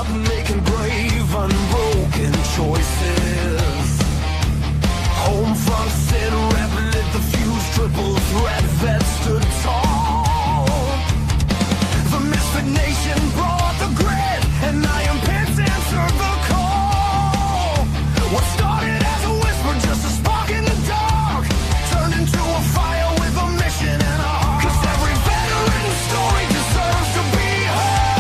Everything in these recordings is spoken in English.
Making brave, unbroken choices. HomeFront SitRep lit the fuse, triple threat vet stood tall. The MisFitNation brought the grit, and Iron Pits answered the call. What started as a whisper, just a spark in the dark, turned into a fire with a mission and a heart. 'Cause every veteran story deserves to be heard.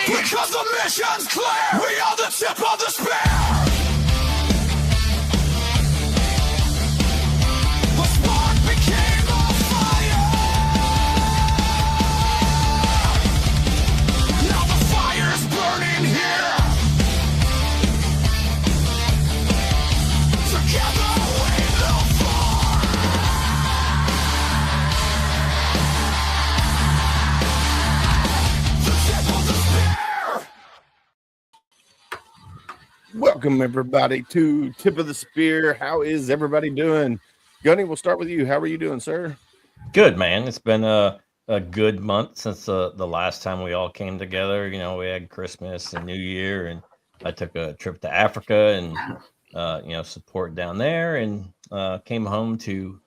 Because the mission's clear, we are the tip of the spear. The spark became a fire. Now the fire's burning here. Together we will fly. The tip of the spear. Welcome, everybody, to Tip of the Spear. How is everybody doing? Gunny, we'll start with you. How are you doing, sir? Good, man. It's been a good month since the last time we all came together. You know, we had Christmas and New Year, and I took a trip to Africa and, support down there, and came home to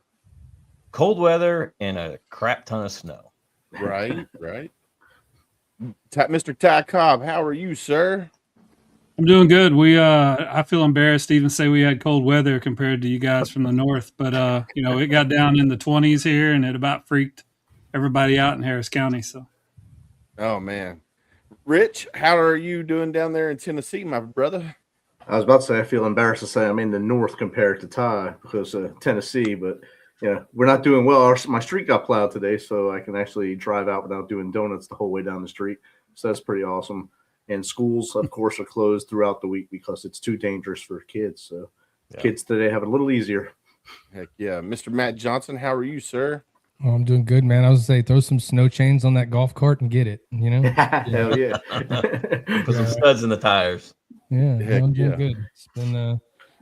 cold weather and a crap ton of snow. Right. Mr. Ty Cobb, how are you, sir? I'm doing good. I feel embarrassed to even say we had cold weather compared to you guys from the north, but it got down in the 20s here, and it about freaked everybody out in Harris County. So, oh man, Rich, how are you doing down there in Tennessee, my brother? I was about to say I feel embarrassed to say I'm in the north compared to Ty because Tennessee, but Yeah, we're not doing well. My street got plowed today, so I can actually drive out without doing donuts the whole way down the street. So that's pretty awesome. And schools, of course, are closed throughout the week because it's too dangerous for kids. So kids today have it a little easier. Heck yeah. Mr. Matt Johnson, how are you, sir? Oh, I'm doing good, man. I was gonna say, throw some snow chains on that golf cart and get it. You know? Hell yeah. Put some studs in the tires. Yeah, Heck I'm doing yeah. good.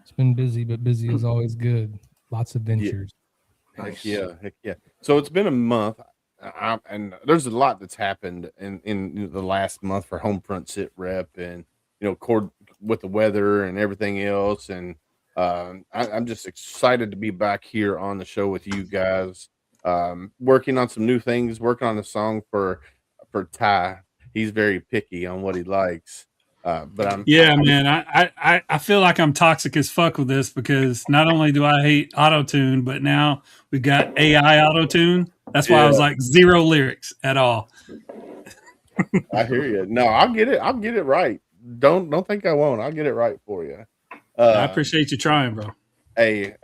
It's been busy, but busy is always good. Lots of ventures. Heck yeah. So it's been a month, and there's a lot that's happened in the last month for HomeFront SitRep, and with the weather and everything else. And I'm just excited to be back here on the show with you guys, working on some new things, working on a song for Ty. He's very picky on what he likes. But man, I feel like I'm toxic as fuck with this because not only do I hate auto-tune, but now we've got AI auto-tune. That's why I was like 0 lyrics at all. I hear you. No, I'll get it right. Don't think I won't. I'll get it right for you. I appreciate you trying, bro. Hey,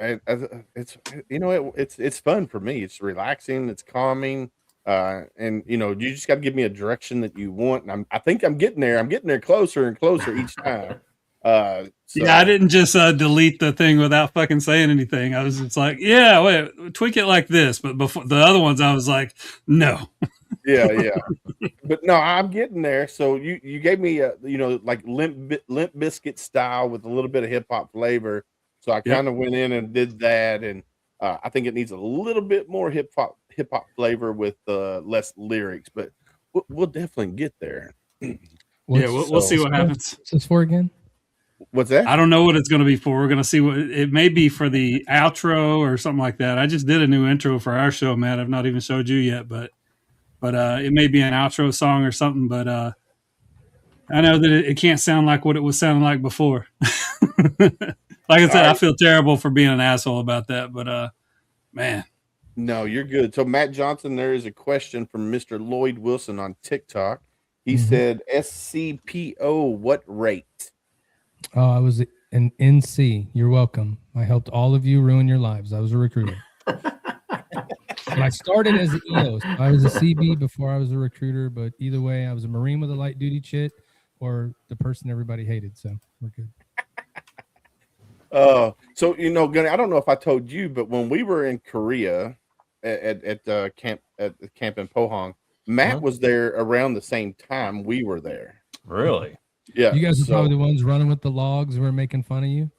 it's fun for me. It's relaxing. It's calming. And you just got to give me a direction that you want. And I think I'm getting there. I'm getting there closer and closer each time. I didn't just delete the thing without fucking saying anything. I was just like, wait, tweak it like this. But before the other ones, I was like, no. Yeah. But no, I'm getting there. So you gave me like Limp Biscuit style with a little bit of hip hop flavor. So I kind of went in and did that, and I think it needs a little bit more hip hop flavor with less lyrics, but we'll definitely get there. We'll see what happens. What's this for again? What's that? I don't know what it's going to be for. We're going to see what it may be for the outro or something like that. I just did a new intro for our show, Matt. I've not even showed you yet, but it may be an outro song or something. But I know that it can't sound like what it was sounding like before. Like I said, I feel terrible for being an asshole about that, but man. No, you're good. So Matt Johnson, there is a question from Mr. Lloyd Wilson on TikTok. He said, SCPO, what rate? Oh, I was an NC. You're welcome. I helped all of you ruin your lives. I was a recruiter. And I started as an EO. So I was a CB before I was a recruiter, but either way, I was a Marine with a light duty chit or the person everybody hated. So we're good. So Gunny, I don't know if I told you, but when we were in Korea at the camp in Pohang, Matt was there around the same time we were there. Really? Yeah. You guys are probably the ones running with the logs who were making fun of you.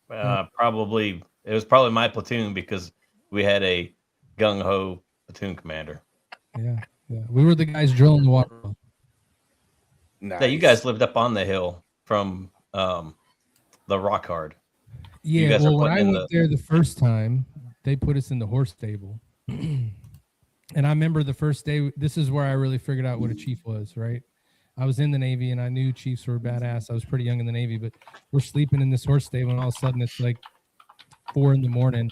Probably it was probably my platoon because we had a gung ho platoon commander. Yeah. We were the guys drilling the water. Nice. Yeah, you guys lived up on the hill from the rock hard. Yeah, well, when I went there the first time, they put us in the horse stable. And I remember the first day, this is where I really figured out what a chief was, right? I was in the Navy and I knew chiefs were badass. I was pretty young in the Navy, but we're sleeping in this horse stable and all of a sudden it's like 4 a.m.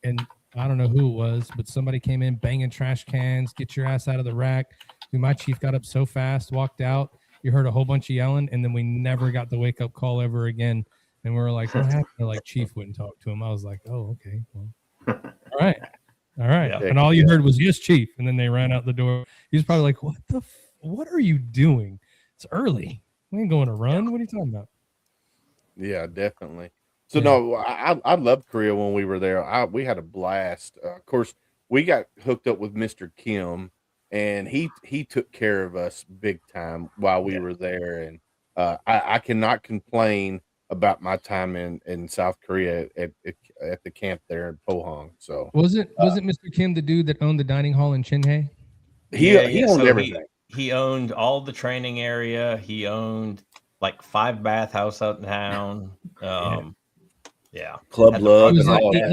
and I don't know who it was, but somebody came in banging trash cans, get your ass out of the rack. Dude, my chief got up so fast, walked out. You heard a whole bunch of yelling, and then we never got the wake up call ever again. And we were like, what happened? They're like, chief wouldn't talk to him. I was like, oh, okay. Well, all right. Yeah. And all you heard was, yes, chief. And then they ran out the door. He was probably like, what are you doing? It's early. We ain't going to run. What are you talking about? Yeah, definitely. So no, I loved Korea when we were there. We had a blast. Of course, we got hooked up with Mr. Kim, and he took care of us big time while we were there. And I cannot complain about my time in South Korea at the camp there in Pohang. So was it Mr. Kim the dude that owned the dining hall in Chinhae? He owned everything. He owned all the training area. He owned like 5 bathhouse out in town. Club Love. He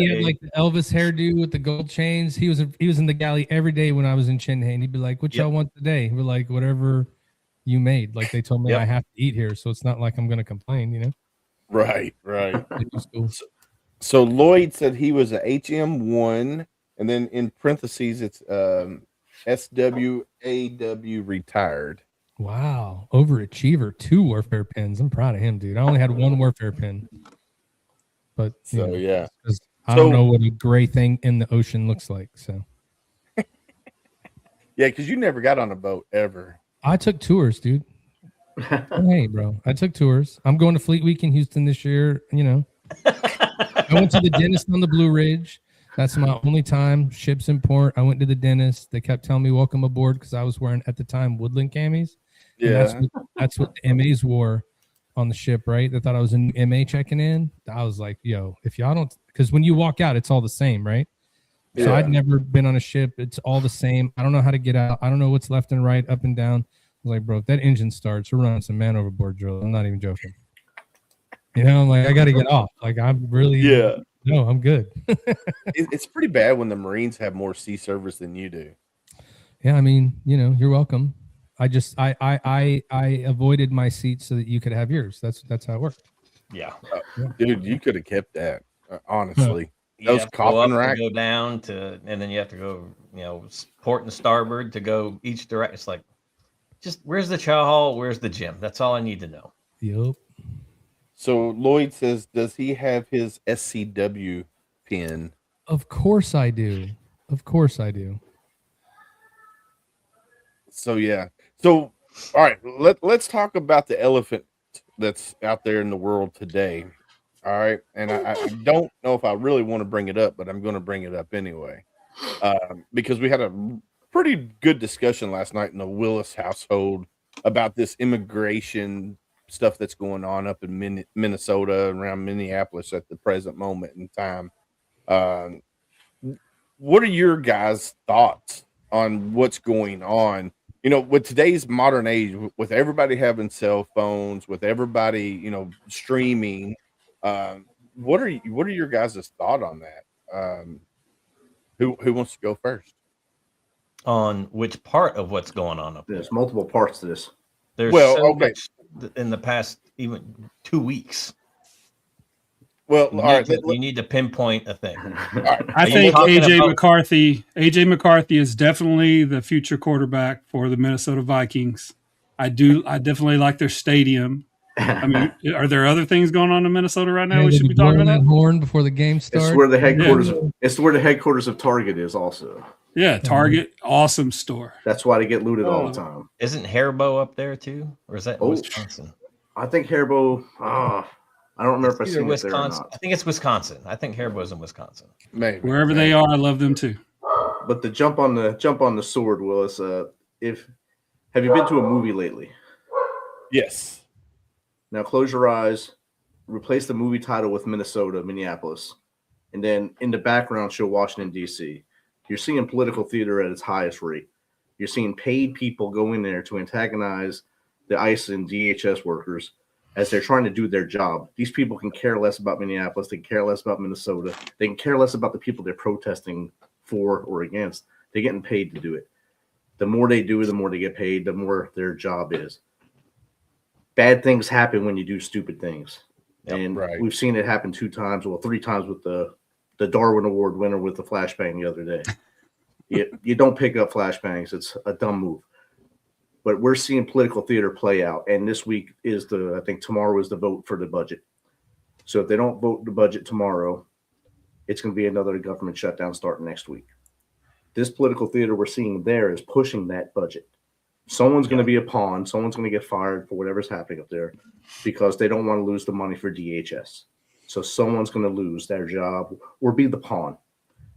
had like the Elvis hairdo with the gold chains. He was in the galley every day when I was in Chinhae, and he'd be like, "What y'all want today?" We're like, "Whatever you made." Like they told me I have to eat here, so it's not like I'm gonna complain, you know. Right. So Lloyd said he was a HM1, and then in parentheses it's SWAW retired. Wow, overachiever, 2 warfare pins. I'm proud of him, dude. I only had 1 warfare pin, but I don't know what a gray thing in the ocean looks like. So yeah, because you never got on a boat ever. I took tours, dude. Hey, bro, I took tours. I'm going to Fleet Week in Houston this year. You know, I went to the dentist on the Blue Ridge. That's my only time. Ships in port. I went to the dentist. They kept telling me welcome aboard because I was wearing at the time Woodland camis. Yeah, that's what the MAs wore on the ship, right? They thought I was a new MA checking in. I was like, yo, if y'all don't, because when you walk out, it's all the same, right? So Yeah. I'd never been on a ship. It's all the same. I don't know how to get out. I don't know what's left and right, up and down. I was like, bro, if that engine starts, we're running some man overboard drills. I'm not even joking. You know, I'm like, I got to get off. Like, I'm really, no, I'm good. It's pretty bad when the Marines have more sea service than you do. Yeah, I mean, you know, you're welcome. I avoided my seat so that you could have yours. That's how it worked. Yeah. Dude, you could have kept that, honestly. You Those have to go coffin up racks. to go down to, and then you have to go, you know, port and starboard to go each direction. It's like, just where's the chow hall? Where's the gym? That's all I need to know. Yep. So Lloyd says, does he have his SCW pin? Of course I do. Of course I do. So yeah. So all right, let's talk about the elephant that's out there in the world today. All right, and I don't know if I really want to bring it up, but I'm going to bring it up anyway, because we had a pretty good discussion last night in the Willis household about this immigration stuff that's going on up in Minnesota, around Minneapolis at the present moment in time. What are your guys' thoughts on what's going on? You know, with today's modern age, with everybody having cell phones, with everybody, you know, streaming, what are your guys' thought on that? Who wants to go first? On which part of what's going on up there? There's multiple parts to this. There's okay. much in the past even 2 weeks. Well, You need to pinpoint a thing. I think AJ McCarthy is definitely the future quarterback for the Minnesota Vikings. I definitely like their stadium. I mean, are there other things going on in Minnesota right now we should be talking about? Horn before the game starts. It's where the headquarters. It's where the headquarters of Target is also. Yeah, Target, awesome store. That's why they get looted all the time. Isn't Haribo up there too, or is that Wisconsin? I think Haribo. I don't remember if I've seen it there or not. I think it's Wisconsin. I think Haribo's in Wisconsin. Maybe wherever they are, I love them too. But the jump on the sword, Willis. Have you been to a movie lately? Yes. Now close your eyes, replace the movie title with Minneapolis, and then in the background show Washington, D.C. You're seeing political theater at its highest rate. You're seeing paid people go in there to antagonize the ICE and DHS workers as they're trying to do their job. These people can care less about Minneapolis. They can care less about Minnesota. They can care less about the people they're protesting for or against. They're getting paid to do it. The more they do, the more they get paid, the more their job is. Bad things happen when you do stupid things. Yep, and right. We've seen it happen 2 times, well, 3 times with the Darwin Award winner with the flashbang the other day. You don't pick up flashbangs. It's a dumb move. But we're seeing political theater play out. And this week is I think tomorrow is the vote for the budget. So if they don't vote the budget tomorrow, it's going to be another government shutdown starting next week. This political theater we're seeing there is pushing that budget. Someone's going to be a pawn. Someone's going to get fired for whatever's happening up there because they don't want to lose the money for DHS. So someone's going to lose their job or be the pawn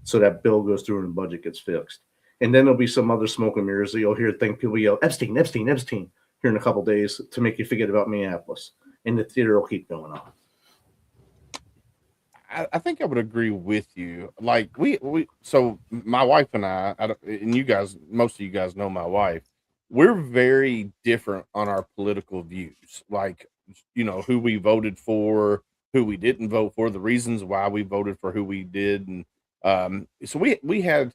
so that bill goes through and the budget gets fixed. And then there'll be some other smoke and mirrors that you'll hear people yell, Epstein, Epstein, Epstein, here in a couple of days to make you forget about Minneapolis. And the theater will keep going on. I think I would agree with you. Like so my wife and I and you guys, most of you guys know my wife, we're very different on our political views. Like, you know, who we voted for, who we didn't vote for, the reasons why we voted for who we did. And so we had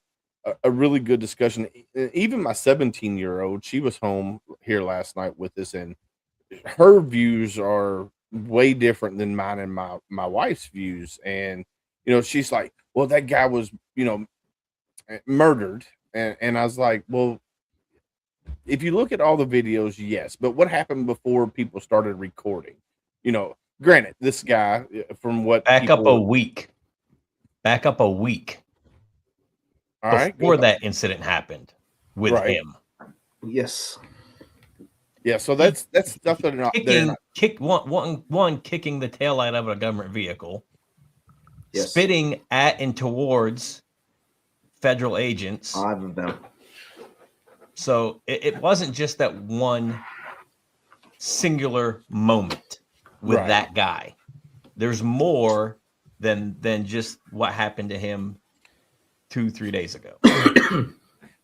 a really good discussion. Even my 17-year-old, she was home here last night with us, and her views are way different than mine and my wife's views. And, you know, she's like, well, that guy was, you know, murdered. And I was like, well, if you look at all the videos, yes, but what happened before people started recording? You know, granted, this guy, from what back up a week. back up a week All right. before that incident happened with him. Yes. Yeah. So that's stuff that they're not. Kicking the taillight of a government vehicle, Yes. spitting at and towards federal agents. 5 of them. So it wasn't just that one singular moment with that guy. There's more than just what happened to him 2-3 days ago.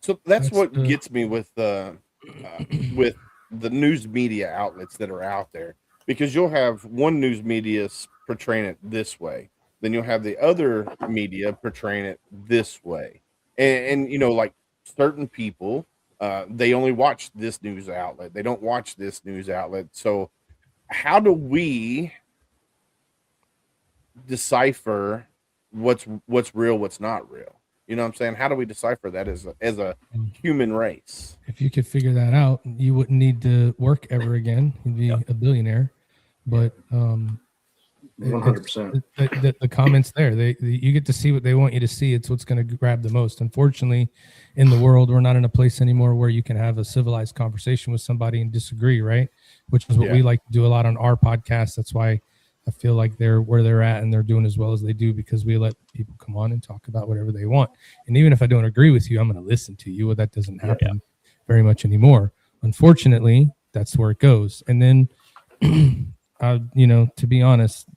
So that's what gets me with the news media outlets that are out there, because you'll have one news media portraying it this way, then you'll have the other media portraying it this way, and you know, like certain people, they only watch this news outlet, they don't watch this news outlet. So how do we decipher what's real, what's not real? You know what I'm saying? How do we decipher that as a human race? If you could figure that out, you wouldn't need to work ever again. You'd be a billionaire. But 100%. The comments there, you get to see what they want you to see. It's what's going to grab the most. Unfortunately, in the world, we're not in a place anymore where you can have a civilized conversation with somebody and disagree, right? Which is what we like to do a lot on our podcast. That's why I feel like they're where they're at and they're doing as well as they do, because we let people come on and talk about whatever they want. And even if I don't agree with you, I'm going to listen to you. Well, that doesn't happen very much anymore. Unfortunately, that's where it goes. And then, you know, to be honest,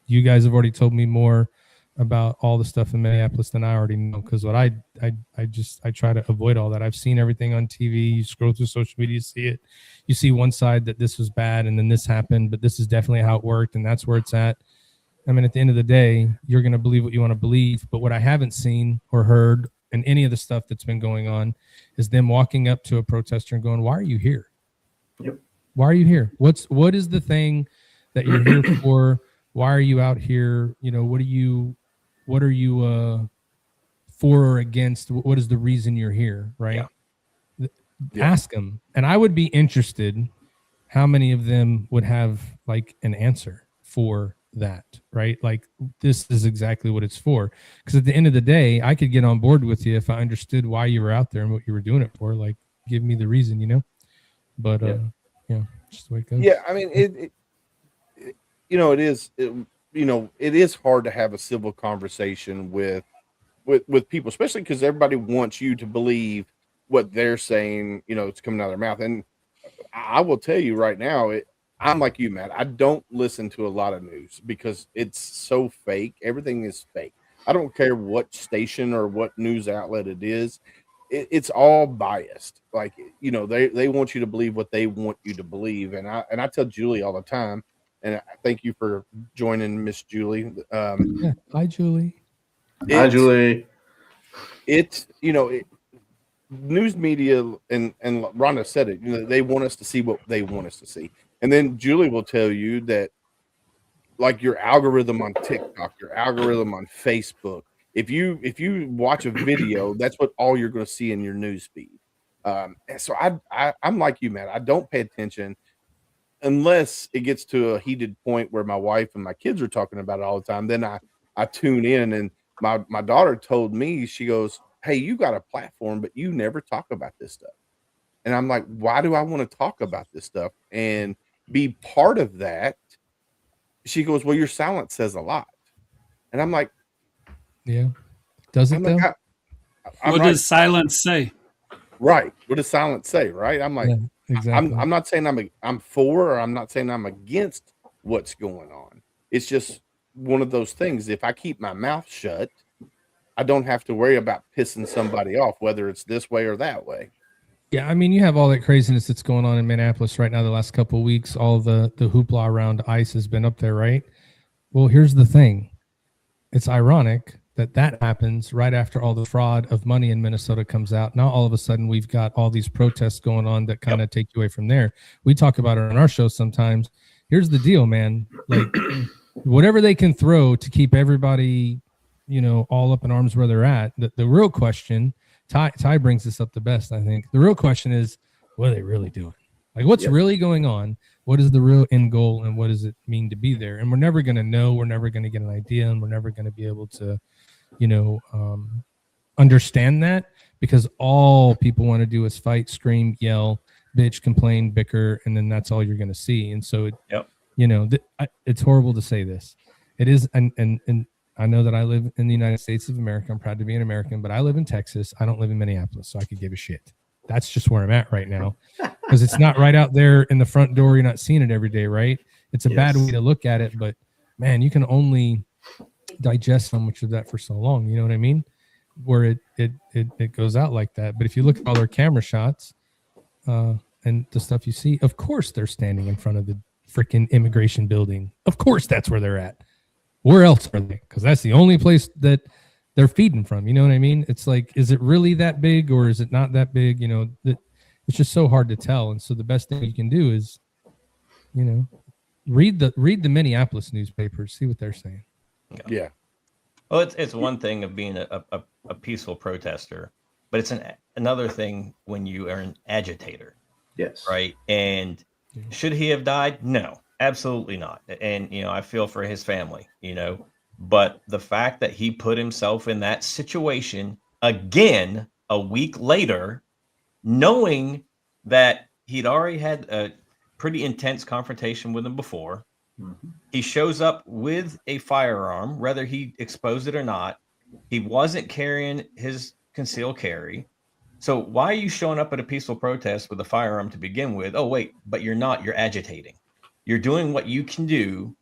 you guys have already told me more about all the stuff in Minneapolis than I already know, because what I try to avoid all that. I've seen everything on TV. You scroll through social media, you see it. You see one side that this was bad and then this happened, but this is definitely how it worked and that's where it's at. I mean, at the end of the day, you're going to believe what you want to believe. But what I haven't seen or heard in any of the stuff that's been going on is them walking up to a protester and going, "Why are you here? Yep. Why are you here? What is the thing that you're here for? Why are you out here? You know, what are you for or against? What is the reason you're here?" Right? Ask them. And I would be interested how many of them would have like an answer for that, right? Like, this is exactly what it's for. Because at the end of the day, I could get on board with you if I understood why you were out there and what you were doing it for. Like, give me the reason, you know? But just the way it goes. Yeah, I mean, it is hard to have a civil conversation with people, especially because everybody wants you to believe what they're saying, you know, it's coming out of their mouth. And I will tell you right now, I'm like you, Matt. I don't listen to a lot of news because it's so fake. Everything is fake. I don't care what station or what news outlet it is. It's all biased. Like, you know, they want you to believe what they want you to believe. And I tell Julie all the time, and I thank you for joining, Miss Julie. Hi, Julie. Hi, Julie. It's, you know, news media, and Rhonda said it, you know, they want us to see what they want us to see. And then Julie will tell you that, like, your algorithm on TikTok, your algorithm on Facebook, if you watch a video, that's what all you're going to see in your news feed. So I'm like you, Matt. I don't pay attention unless it gets to a heated point where my wife and my kids are talking about it all the time. Then I tune in, and my daughter told me, she goes, "Hey, you got a platform, but you never talk about this stuff." And I'm like, why do I want to talk about this stuff and be part of that? She goes, "Well, your silence says a lot." And I'm like, yeah, does it though? Like, what does silence say? Right. What does silence say? Right. I'm like, exactly. I'm not saying I'm for, or I'm not saying I'm against what's going on. It's just one of those things. If I keep my mouth shut, I don't have to worry about pissing somebody off, whether it's this way or that way. Yeah, I mean, you have all that craziness that's going on in Minneapolis right now. The last couple of weeks, all the hoopla around ICE has been up there, right? Well, here's the thing. It's ironic that happens right after all the fraud of money in Minnesota comes out. Now, all of a sudden, we've got all these protests going on that kind of take you away from there. We talk about it on our show sometimes. Here's the deal, man. Like, whatever they can throw to keep everybody, you know, all up in arms where they're at. The real question, Ty brings this up the best, I think. The real question is, what are they really doing? Like, what's really going on? What is the real end goal, and what does it mean to be there? And we're never going to know. We're never going to get an idea, and we're never going to be able to understand that, because all people want to do is fight, scream, yell, bitch, complain, bicker, and then that's all you're going to see. And so, it's horrible to say this. It is, and I know that I live in the United States of America. I'm proud to be an American, but I live in Texas. I don't live in Minneapolis, so I could give a shit. That's just where I'm at right now, because it's not right out there in the front door. You're not seeing it every day, right? It's a bad way to look at it, but man, you can only digest so much of that for so long. You know what I mean? Where it goes out like that. But if you look at all their camera shots and the stuff you see, of course they're standing in front of the freaking immigration building. Of course that's where they're at. Where else are they? Because that's the only place that they're feeding from. You know what I mean? It's like, is it really that big or is it not that big? It's just so hard to tell. And so the best thing you can do is, read the Minneapolis newspapers, see what they're saying. Yeah. Well, it's one thing of being a peaceful protester, but it's another thing when you are an agitator. Yes. Right. And should he have died? No, absolutely not. And, I feel for his family, but the fact that he put himself in that situation again a week later, knowing that he'd already had a pretty intense confrontation with him before. Mm-hmm. He shows up with a firearm, whether he exposed it or not. He wasn't carrying his concealed carry. So why are you showing up at a peaceful protest with a firearm to begin with? Oh, wait, but you're not. You're agitating. You're doing what you can do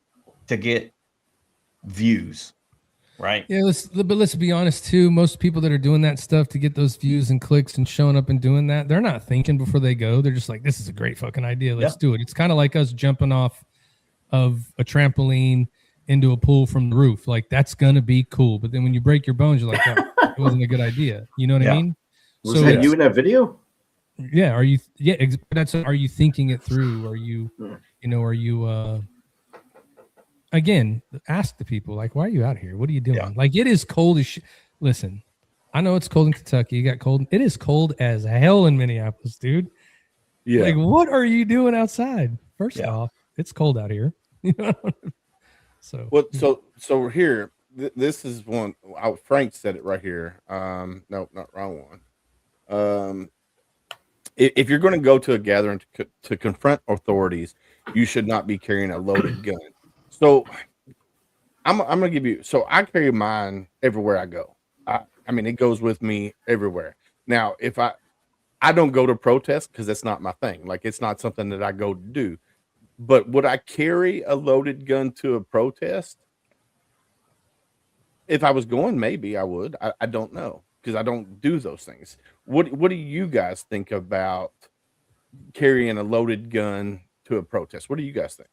to get views, right? Yeah, but let's be honest, too. Most people that are doing that stuff to get those views and clicks and showing up and doing that, they're not thinking before they go. They're just like, this is a great fucking idea. Let's do it. It's kind of like us jumping off of a trampoline into a pool from the roof. Like, that's gonna be cool, but then when you break your bones, you're like, oh, it wasn't a good idea. You know what I mean? Was that you in that video? Yeah. Are you thinking it through? Are you again, ask the people, like, why are you out here? What are you doing? Like, it is cold as shit. Listen, I know it's cold in Kentucky. You got cold. It is cold as hell in Minneapolis, dude. Yeah. Like, what are you doing outside? First off, it's cold out here. So here, this is one. Frank said it right here. No, not wrong one. If you're going to go to a gathering to confront authorities, you should not be carrying a loaded gun. So I'm going to give you. So I carry mine everywhere I go. I mean, it goes with me everywhere. Now, if I don't go to protest because that's not my thing. Like, it's not something that I go to do. But would I carry a loaded gun to a protest? If I was going, maybe I would. I don't know, because I don't do those things. What do you guys think about carrying a loaded gun to a protest? What do you guys think?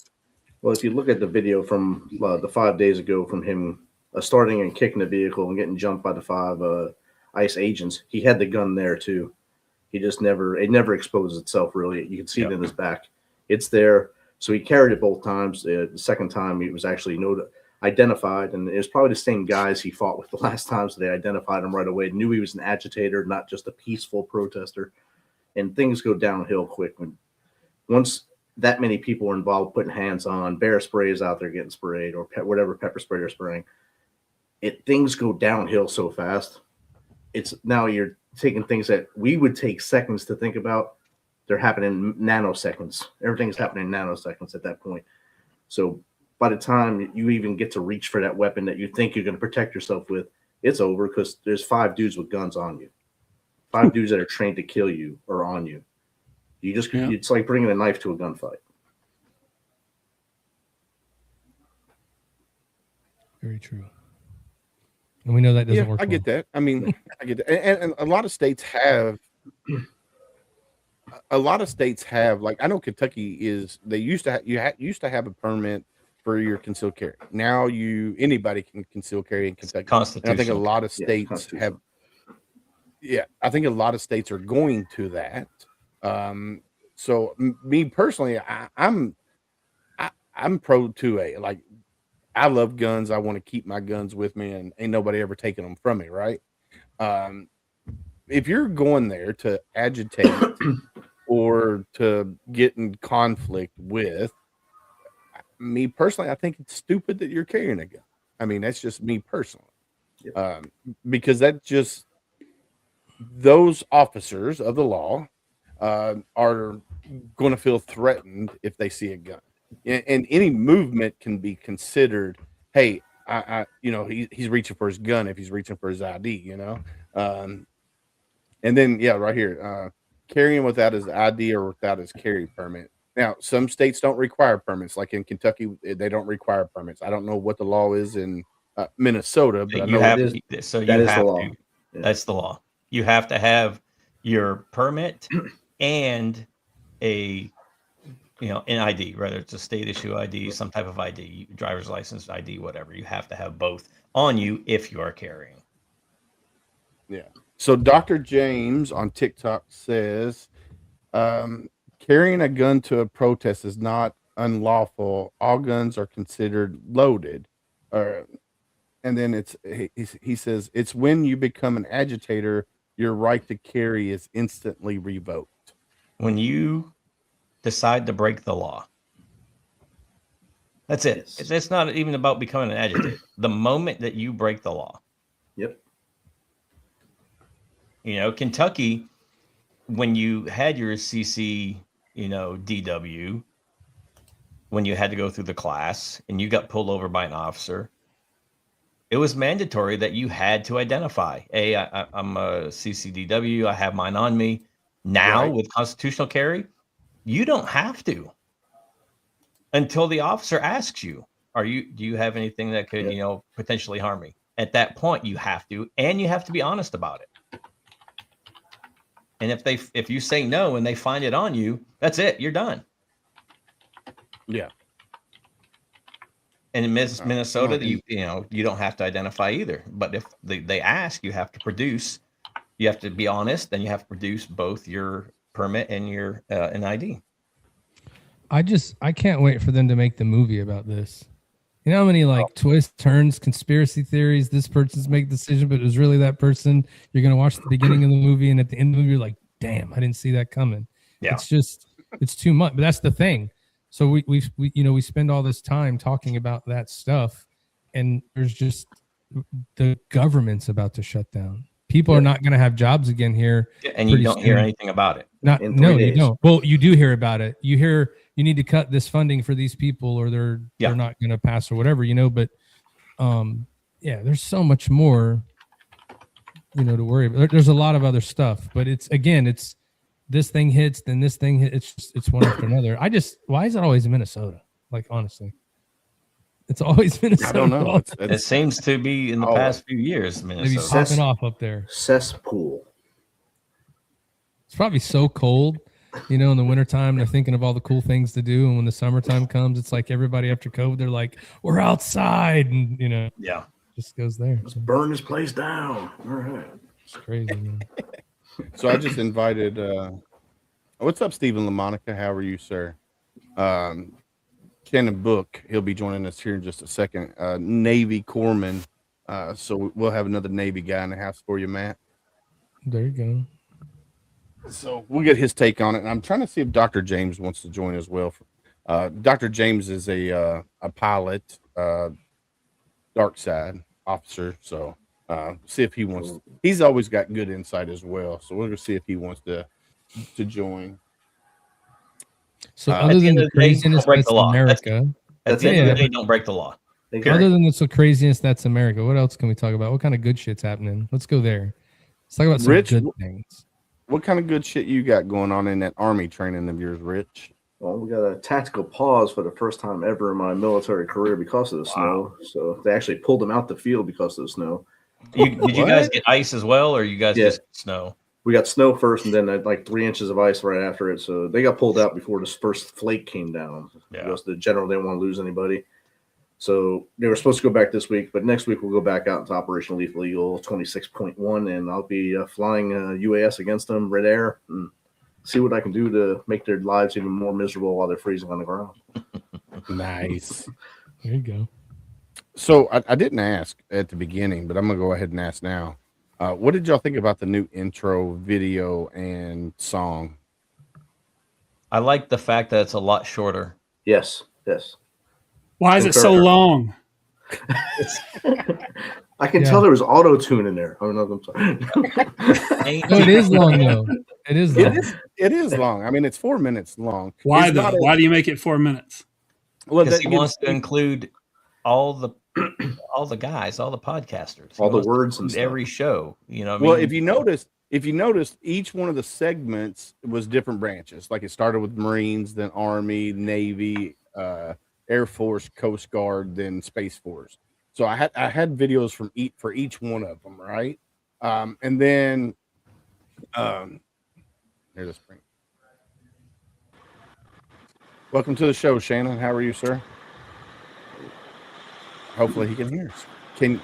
Well, if you look at the video from the 5 days ago from him starting and kicking the vehicle and getting jumped by the 5 ICE agents, he had the gun there too. It never exposed itself, really. You can see it in his back. It's there. So he carried it both times. The second time, it was actually identified, and it was probably the same guys he fought with the last time, so they identified him right away, knew he was an agitator, not just a peaceful protester. And things go downhill quick. Once that many people are involved putting hands on, bear sprays out there getting sprayed, or whatever pepper spray they're spraying, things go downhill so fast. Now you're taking things that we would take seconds to think about. They're happening in nanoseconds. Everything's happening in nanoseconds at that point. So by the time you even get to reach for that weapon that you think you're going to protect yourself with, it's over, because there's 5 dudes with guns on you. 5 dudes that are trained to kill you are on you. It's like bringing a knife to a gunfight. Very true. And we know that doesn't work. I get that. I mean, I get that. And a lot of states have. A lot of states have, like, I know Kentucky used to have a permit for your concealed carry. Now anybody can conceal carry in Kentucky. And I think a lot of states have. Yeah, I think a lot of states are going to that. So me personally, I'm pro 2A. Like, I love guns. I want to keep my guns with me, and ain't nobody ever taking them from me, right? If you're going there to agitate or to get in conflict with me personally, I think it's stupid that you're carrying a gun. I mean, that's just me personally. because that just those officers of the law are going to feel threatened if they see a gun, and any movement can be considered. Hey, he's reaching for his gun if he's reaching for his ID, and then right here, carrying without his ID or without his carry permit. Now, some states don't require permits, like in Kentucky, they don't require permits. I don't know what the law is in Minnesota, but I know that it is. is. So that you is have the law. to. Yeah. That's the law. You have to have your permit and an ID, whether it's a state issue ID, some type of ID, driver's license ID, whatever. You have to have both on you if you are carrying. Yeah. So Dr. James on TikTok says, carrying a gun to a protest is not unlawful. All guns are considered loaded. And then he says, it's when you become an agitator, your right to carry is instantly revoked. When you decide to break the law. That's it. Yes. It's not even about becoming an agitator. The moment that you break the law. Yep. Kentucky, when you had your CC, DW, when you had to go through the class and you got pulled over by an officer, it was mandatory that you had to identify. Hey, I'm a CCDW. I have mine on me. Now, with constitutional carry, you don't have to until the officer asks you, do you have anything that could, potentially harm me? At that point, you have to, and you have to be honest about it. And if you say no and they find it on you, that's it. You're done. Yeah. And in Minnesota, you don't have to identify either. But if they ask, you have to produce. You have to be honest, and you have to produce both your permit and your an ID. I can't wait for them to make the movie about this. You know how many twists, turns, conspiracy theories, this person's make the decision, but it was really that person. You're going to watch the beginning of the movie, and at the end of the movie, you're like, damn, I didn't see that coming. Yeah. It's too much. But that's the thing. So we spend all this time talking about that stuff, and there's just the government's about to shut down. People are not going to have jobs again here. And you don't hear anything about it. You don't. Well, you do hear about it. You hear you need to cut this funding for these people or they're not going to pass or whatever, but there's so much more, to worry about. There's a lot of other stuff, but it's this thing hits, then this thing hits. It's one after another. Why is it always Minnesota? Like, honestly, it's always Minnesota. I don't know. It seems to be in the past few years, Minnesota. Maybe popping off up there. Cesspool. It's probably so cold, in the wintertime, they're thinking of all the cool things to do. And when the summertime comes, it's like everybody after COVID, they're like, we're outside. And, just goes there. Let's burn this place down. All right. It's crazy, man. So I just invited, what's up, Stephen LaMonica? How are you, sir? Shannon Book, he'll be joining us here in just a second. Navy Corpsman. So we'll have another Navy guy in the house for you, Matt. There you go. So we'll get his take on it. And I'm trying to see if Dr. James wants to join as well. Dr. James is a pilot, dark side officer. So see if he wants. He's always got good insight as well. So we're going to see if he wants to join. So other than the craziness that's America. At the end of the day, don't break the law. Other than the craziness that's America, what else can we talk about? What kind of good shit's happening? Let's go there. Let's talk about some good things. What kind of good shit you got going on in that Army training of yours, Rich? Well, we got a tactical pause for the first time ever in my military career because of the snow. So they actually pulled them out the field because of the snow. Did you guys get ice as well, or you guys just snow? We got snow first, and then like 3 inches of ice right after it. So they got pulled out before this first flake came down. Because the general didn't want to lose anybody. So they were supposed to go back this week, but next week we'll go back out into Operation Lethal Eagle 26.1, and I'll be flying UAS against them, Red Air, and see what I can do to make their lives even more miserable while they're freezing on the ground. Nice. There you go. So I didn't ask at the beginning, but I'm going to go ahead and ask now. What did y'all think about the new intro video and song? I like the fact that it's a lot shorter. Yes. Why is it so long? I can tell there was auto tune in there. Oh no, I'm sorry. No, it is long though. It is long. It is long. I mean, it's 4 minutes long. Why though? Why do you make it 4 minutes? Well, because he wants to include all the guys, all the podcasters, all the words and every show. You know. Well, if you noticed, each one of the segments was different branches. Like it started with Marines, then Army, Navy, Air Force, Coast Guard, then Space Force. So I had videos for each one of them, right? And then there's a spring. Welcome to the show, Shannon. How are you, sir? Hopefully he can hear us. Can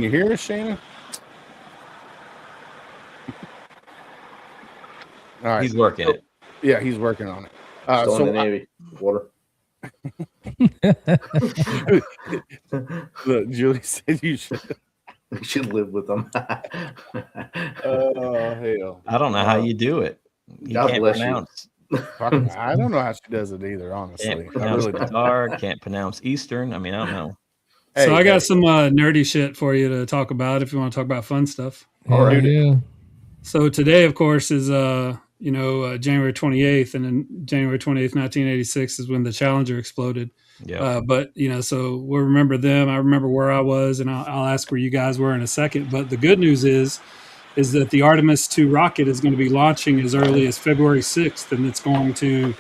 you hear us, Shannon? All right. He's working it. Yeah, he's working on it. Still in the Navy. Water. Look, Julie said you should live with them. Oh hell! I don't know how you do it. You God can't bless pronounce. I don't know how she does it either. Honestly, Can't pronounce Qatar. Can't pronounce Eastern. I mean, I don't know. So I got some nerdy shit for you to talk about if you want to talk about fun stuff. All right. Yeah. So today, of course, is January 28th, and then January 28th, 1986 is when the Challenger exploded. Yeah. But so we'll remember them. I remember where I was, and I'll ask where you guys were in a second. But the good news is that the Artemis 2 rocket is going to be launching as early as February 6th, and it's going to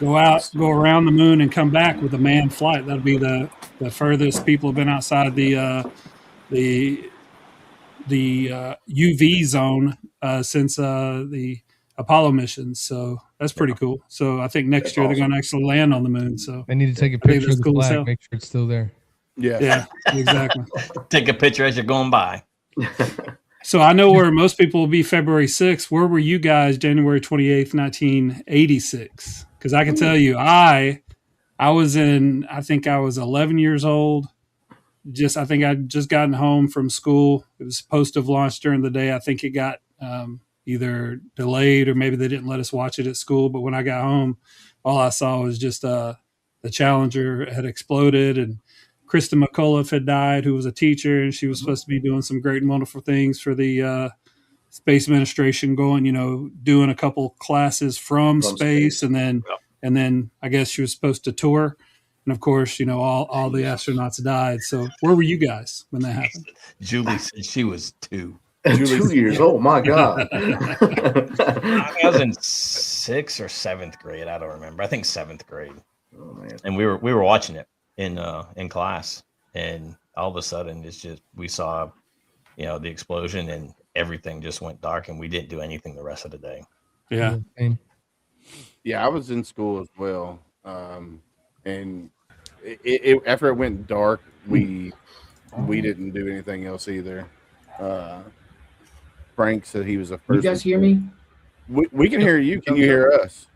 go around the moon and come back with a manned flight. That'll be the furthest people have been outside the UV zone since the Apollo missions. So that's pretty cool. So I think next year they're going to actually land on the moon. So I need to take a picture of the flag, make sure it's still there. Yeah, exactly. Take a picture as you're going by. So I know where most people will be February 6th. Where were you guys January 28th, 1986? Because I can tell you, I was I think I was 11 years old. I think I'd just gotten home from school. It was supposed to have launched during the day. I think it got either delayed or maybe they didn't let us watch it at school. But when I got home, all I saw was just the Challenger had exploded, and Krista McAuliffe had died, who was a teacher, and she was supposed to be doing some great and wonderful things for the Space Administration, doing a couple classes from space. And then I guess she was supposed to tour. And of course, all the astronauts died. So where were you guys when that happened? Julie said she was 2. Julie's 2 years old. My God. I was in 6th or 7th grade. I don't remember. I think 7th grade. Oh, man. And we were watching it in class, and all of a sudden we saw, the explosion, and everything just went dark, and we didn't do anything the rest of the day. Yeah. Yeah, I was in school as well. And after it went dark, we didn't do anything else either. Frank said he was a first. You guys hear me? We can hear you. Can you hear us?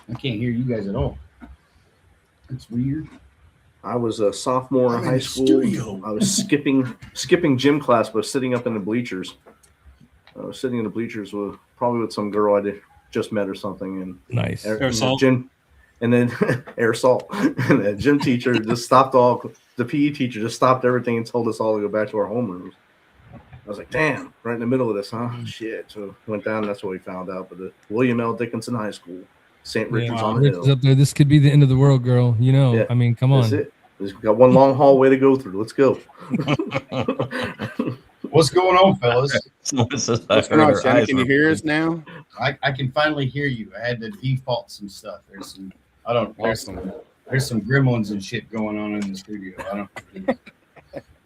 I can't hear you guys at all. That's weird. I was a sophomore in high school. I was skipping gym class, but sitting up in the bleachers. I was sitting in the bleachers probably with some girl I just met or something. And nice. And then air salt. And the gym teacher just stopped the PE teacher just stopped everything and told us all to go back to our homerooms. I was like, damn, right in the middle of this, huh? Shit. So went down, that's what we found out. But the William L. Dickinson High School, St. Richard's on the Hill. Up there. This could be the end of the world, girl. Yeah, I mean, come on. That's it. We've got one long hallway to go through. Let's go. What's going on, fellas? What's going on, Shannon? Can you hear us now? I can finally hear you. I had to default some stuff. There's some gremlins and shit going on in the studio. I don't.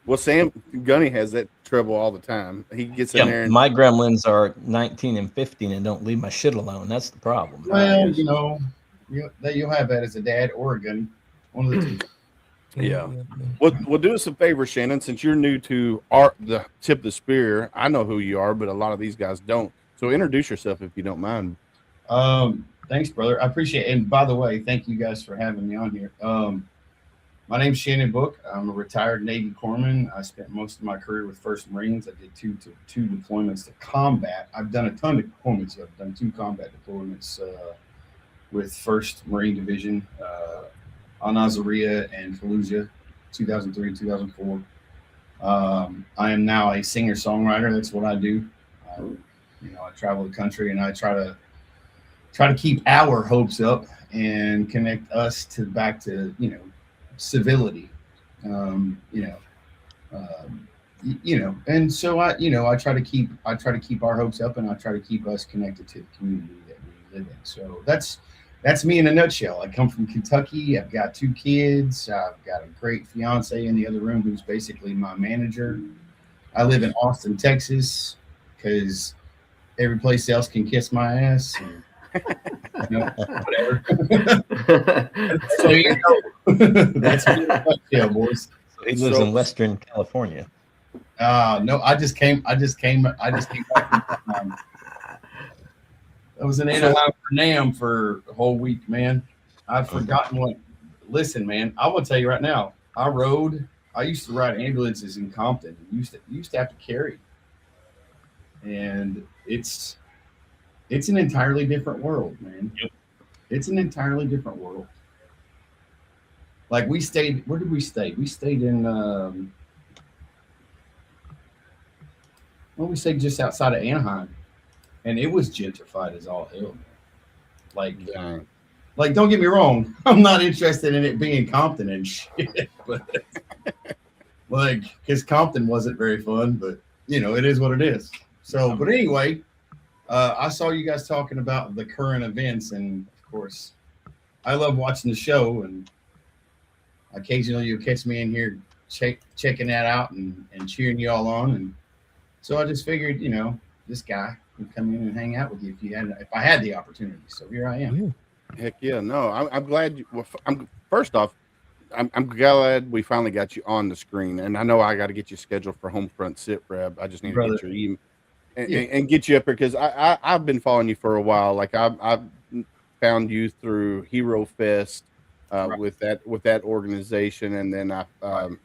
Well, Sam Gunny has that trouble all the time. He gets in there. My gremlins are 19 and 15 and don't leave my shit alone. That's the problem. Well, you'll have that as a dad or a gunny. One of the two. Yeah. Well, do us a favor, Shannon, since you're new to the tip of the spear. I know who you are, but a lot of these guys don't. So introduce yourself if you don't mind. Thanks, brother. I appreciate it. And by the way, thank you guys for having me on here. My name's Shannon Book. I'm a retired Navy corpsman. I spent most of my career with First Marines. I did two deployments to combat. I've done a ton of deployments. I've done 2 combat deployments with 1st Marine Division, Al Nazaria and Fallujah, 2003 and 2004. I am now a singer-songwriter. That's what I do. I travel the country and I try to keep our hopes up and connect us back to civility. And so I try to keep our hopes up, and I try to keep us connected to the community that we live in. So that's me in a nutshell. I come from Kentucky. I've got 2 kids. I've got a great fiance in the other room who's basically my manager. I live in Austin, Texas, because every place else can kiss my ass. And, whatever. So that's me in a nutshell, boys. He lives in Western California. No, I just came back from I was in Anaheim for NAM for a whole week, man. I've forgotten what. Listen, man, I will tell you right now. I used to ride ambulances in Compton. Used to have to carry, and it's an entirely different world, man. Yep. It's an entirely different world. Like where did we stay? We stayed in. We stayed just outside of Anaheim, and it was gentrified as all hell. Man. Like, don't get me wrong, I'm not interested in it being Compton and shit, but because Compton wasn't very fun, but it is what it is. So, but anyway, I saw you guys talking about the current events, and of course, I love watching the show, and occasionally you'll catch me in here checking that out and cheering you all on, and so I just figured, this guy would come in and hang out with you if I had the opportunity. So here I am. Heck yeah, no, I'm glad. First off, I'm glad we finally got you on the screen, and I know I got to get you scheduled for HomeFront SitRep. I just need to get your email and get you up here because I've been following you for a while. Like I found you through Hero Fest with that organization, and then I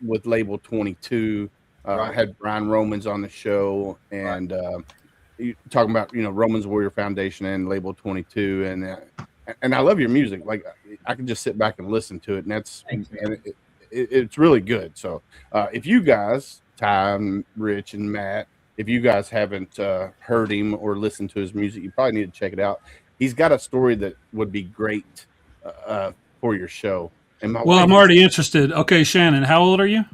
with Label 22. I had Brian Romans on the show, and talking about Romans Warrior Foundation and Label 22, and I love your music. Like I can just sit back and listen to it, and it's really good. So if you guys, Ty, Rich, and Matt, if you guys haven't heard him or listened to his music, you probably need to check it out. He's got a story that would be great for your show. And I'm already interested. Okay, Shannon, how old are you?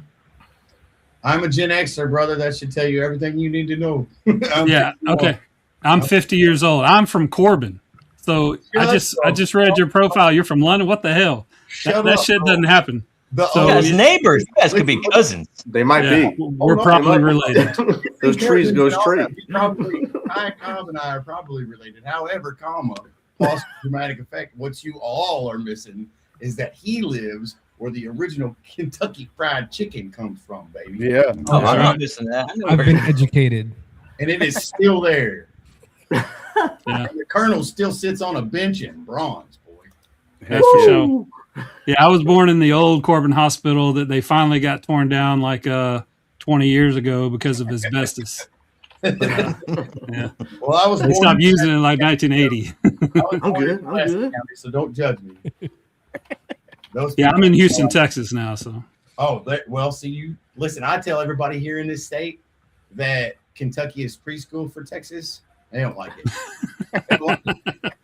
I'm a Gen Xer, brother. That should tell you everything you need to know. Yeah. Okay. I'm 50 years old. I'm from Corbin. So I just read your profile. You're from London. What the hell? That shit doesn't happen. You guys neighbors. You guys could be cousins. They might be. We're probably related. Those trees go straight. Cobb and I are probably related. However, plus dramatic effect. What you all are missing is that he lives where the original Kentucky Fried Chicken comes from, baby. Yeah. I'm not missing that. I've been educated. And it is still there. Yeah. And the Colonel still sits on a bench in bronze, boy. That's for sure. Yeah, I was born in the old Corbin Hospital that they finally got torn down like 20 years ago because of asbestos. Yeah. Well, They stopped using it in like 1980. I'm good. County, so don't judge me. I'm in Houston, Texas now. So. See, you listen. I tell everybody here in this state that Kentucky is preschool for Texas. They don't like it.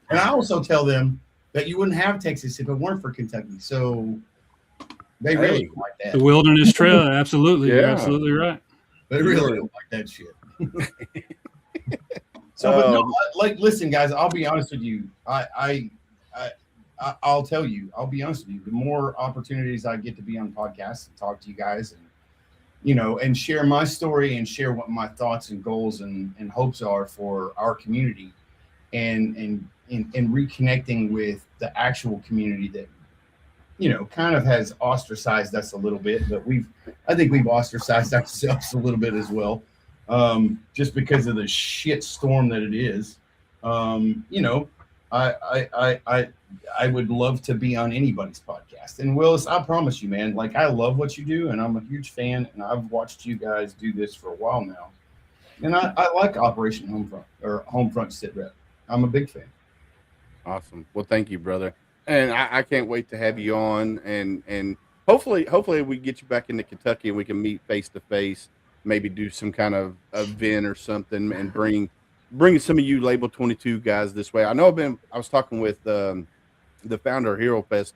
And I also tell them that you wouldn't have Texas if it weren't for Kentucky. So they really don't like that. The Wilderness Trail, absolutely. Yeah. You're absolutely right. They really don't like that shit. Listen, guys, I'll be honest with you. I'll tell you, I'll be honest with you. The more opportunities I get to be on podcasts and talk to you guys and share my story and share what my thoughts and goals and hopes are for our community and reconnecting with the actual community that, kind of has ostracized us a little bit, but I think we've ostracized ourselves a little bit as well. Just because of the shit storm that it is. I would love to be on anybody's podcast. And Willis, I promise you, man, like I love what you do and I'm a huge fan and I've watched you guys do this for a while now. And I like Operation HomeFront or HomeFront SitRep. I'm a big fan. Awesome. Well, thank you, brother. And I can't wait to have you on and hopefully we get you back into Kentucky and we can meet face to face. Maybe do some kind of event or something, and bring some of you Label 22 guys this way. I was talking with the founder of Hero Fest,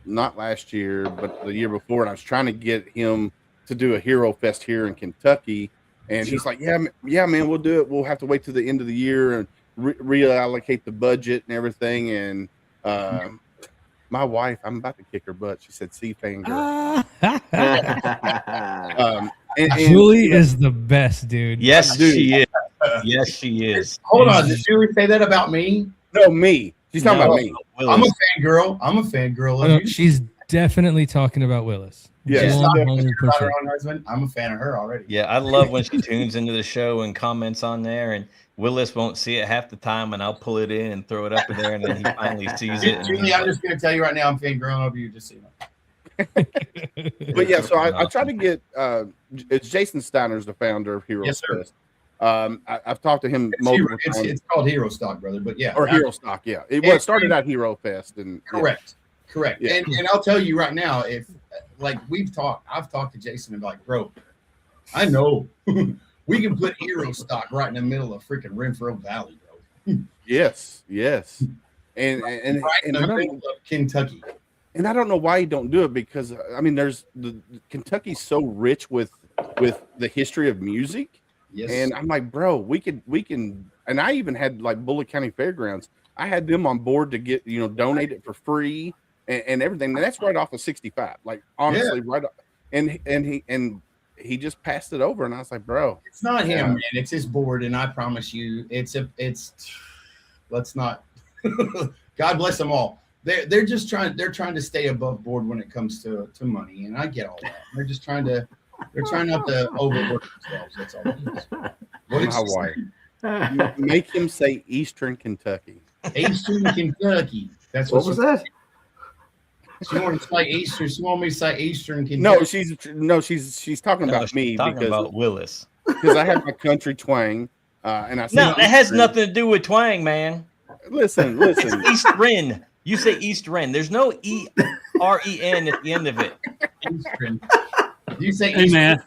not last year, but the year before, and I was trying to get him to do a Hero Fest here in Kentucky, and he's like, yeah, man, we'll do it. We'll have to wait till the end of the year and reallocate the budget and everything. And my wife, I'm about to kick her butt. She said, "See, fangirl." Julie is the best, dude. Yes, she is. Yes, she is. Hold on, did Julie say that about me? No, me. She's talking about me. I'm a fangirl. I'm a fangirl of you. She's definitely talking about Willis. Yeah, She's not 100%. about her own husband. I'm a fan of her already. Yeah, I love when she tunes into the show and comments on there, and Willis won't see it half the time, and I'll pull it in and throw it up in there, and then he finally sees it. Julie, I'm just going to tell you right now, I'm fangirling over you. Just so you know. But yeah, so I try to get it's Jason Steiner's the founder of Hero Fest. I've talked to him multiple times. It's called Hero Stock, brother, but yeah. Or Hero Stock, yeah. It started at Hero Fest. And correct. Yeah. And I'll tell you right now, if like I've talked to Jason and like, bro, I know we can put Hero Stock right in the middle of freaking Renfro Valley, bro. Yes. And right in the middle of Kentucky. And I don't know why you don't do it, because I mean, Kentucky's so rich with the history of music. Yes. And I'm like, bro, we can, and I even had like Bullitt County Fairgrounds. I had them on board to get, donate it for free and everything. And that's right off of 65. Like, honestly, right off. And he just passed it over, and I was like, bro, it's not him, man. It's his board, and I promise you, let's not. God bless them all. They're just trying to stay above board when it comes to money, and I get all that. They're trying not to overwork themselves. That's all it is. What did my wife make him say Eastern Kentucky? Eastern Kentucky. That's what was that? She wanted to say Eastern. She wanted me to say Eastern Kentucky. No, she's talking about me, talking about Willis, because I have my country twang, and I said, no, that has nothing to do with twang, man. Listen. East Ren. You say East Ren. There's no EREN at the end of it. Eastern. You say Hey, Eastern. man.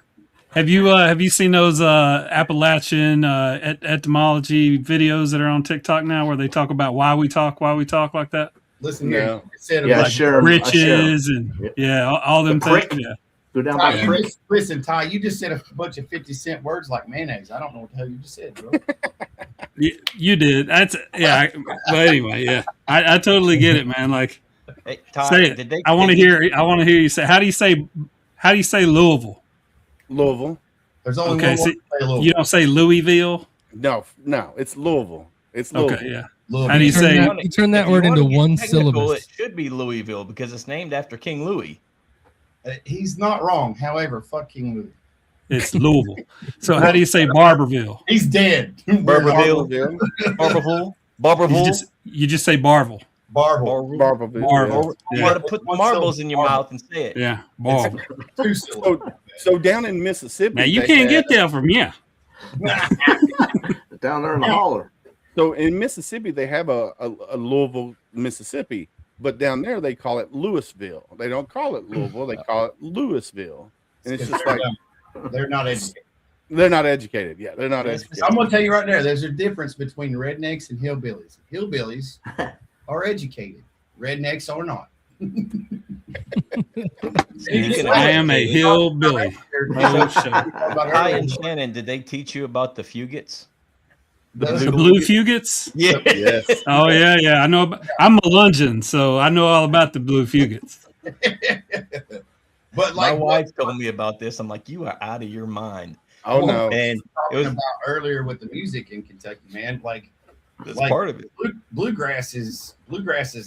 Have you seen those Appalachian etymology videos that are on TikTok now, where they talk about why we talk like that? Listen No. here. Yeah, Like, sure. Riches and all them things. Yeah. Go down Ty, by you creek. listen, Ty, you just said a bunch of 50-cent words like mayonnaise. I don't know what the hell you just said, bro. You did. That's but anyway, yeah. I totally get it, man. Like, Hey, Ty, say it. I want to hear you say. How do you say Louisville? Louisville. There's only Okay, one so word to say Louisville. you don't say Louisville. No, it's Louisville. It's Louisville. Okay, yeah. Louisville. How do you say? You turn that If you word wanna into get one technical, syllabus. It should be Louisville because it's named after King Louis. He's not wrong. However, fuck King Louis. It's Louisville. So how do you say Barberville? He's dead. Barberville. Barberville. Barberville. You just say Barville. Barble. Barberville. Barville. You Yeah. want to put One marbles syllable. in your mouth and say it. Yeah, Barville. Two syllables. So down in Mississippi, Now you they can't had- get there from here. Down there in the holler. So in Mississippi, they have a Louisville, Mississippi, but down there they call it Louisville. They don't call it Louisville; they call it Louisville, and it's just like They're not educated. they're not educated. Yeah, they're not educated. I'm going to tell you right there, there's a difference between rednecks and hillbillies. Hillbillies are educated. Rednecks are not. I am a hillbilly. About Ty earlier. and Shannon, did they teach you about the Fugates? The blue Fugates. Yeah. Yes. Oh yeah. I know. I'm a Lungeon, so I know all about the blue Fugates. But My like wife told me about this. I'm like, you are out of your mind. Oh no. And it talking was about earlier with the music in Kentucky, man. Like that's like- part of it. bluegrass is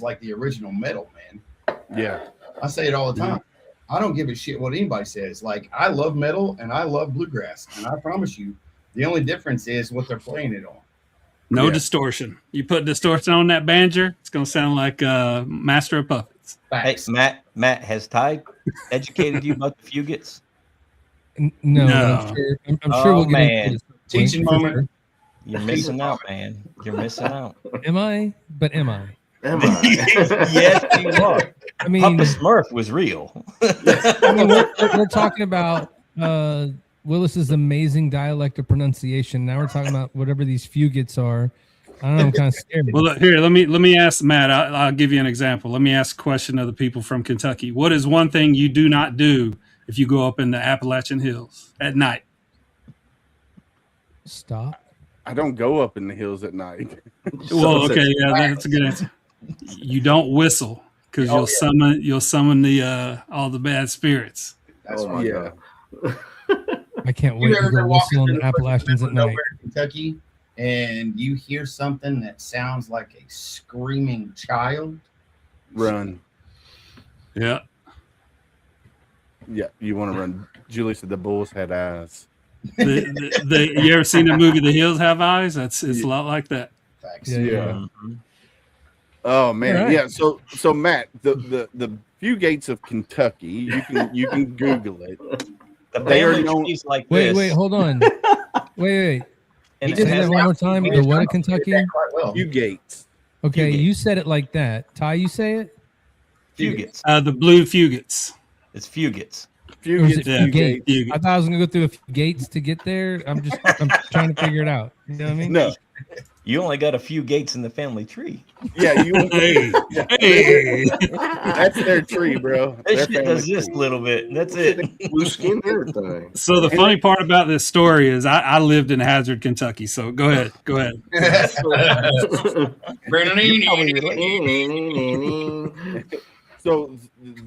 like the original metal, man. Yeah. I say it all the time. I don't give a shit what anybody says. Like, I love metal and I love bluegrass, and I promise you, the only difference is what they're playing it on. No Yeah. distortion. You put distortion on that banjo, it's gonna sound like Master of Puppets. Hey, Facts. Matt, has Ty educated you about the Fugates? No, No. I'm sure we'll get man. into this. Teaching For moment. You're missing out, man. You're missing out. sure. Am I? But am I? Am I? Yes, you are. I mean, Papa Smurf was real. I mean, we're talking about Willis's amazing dialect of pronunciation. Now we're talking about whatever these fugits are. I don't know. I'm kind of scared. Well, look, here, let me ask Matt. I'll give you an example. Let me ask a question of the people from Kentucky. What is one thing you do not do if you go up in the Appalachian Hills at night? Stop. I don't go up in the hills at night. Well, okay, yeah, that's a good answer. You don't whistle because you'll summon the all the bad spirits. That's Oh my Yeah. God. I can't You wait to ever go walk whistle in into the Appalachians at night. nowhere in Kentucky, and you hear something that sounds like a screaming child? Run. Yeah. Yeah, you want to run. Julie said the bulls had eyes. You ever seen the movie The Hills Have Eyes? It's a lot like that. Facts. Yeah. Oh man, All right. yeah. So Matt, the few gates of Kentucky, you can Google it. The They are family known- trees like Wait, this. hold on. Wait. And Say it that has one more time. The what of Kentucky? Quite well. Few gates. Okay, Fugate. you said it like that. Ty, you say it? fugits. The blue fugits. It's fugits. Few Or is gates. it Yeah, Few gates. Fugate? I thought I was gonna go through a few gates to get there. I'm trying to figure it out. You know what I mean? No. You only got a few gates in the family tree. Yeah, you. Hey, Yeah. hey. That's their tree, bro. This Their shit family does this tree. little bit. That's it. Blue skin and everything. So the funny part about this story is I lived in Hazard, Kentucky. So go ahead. So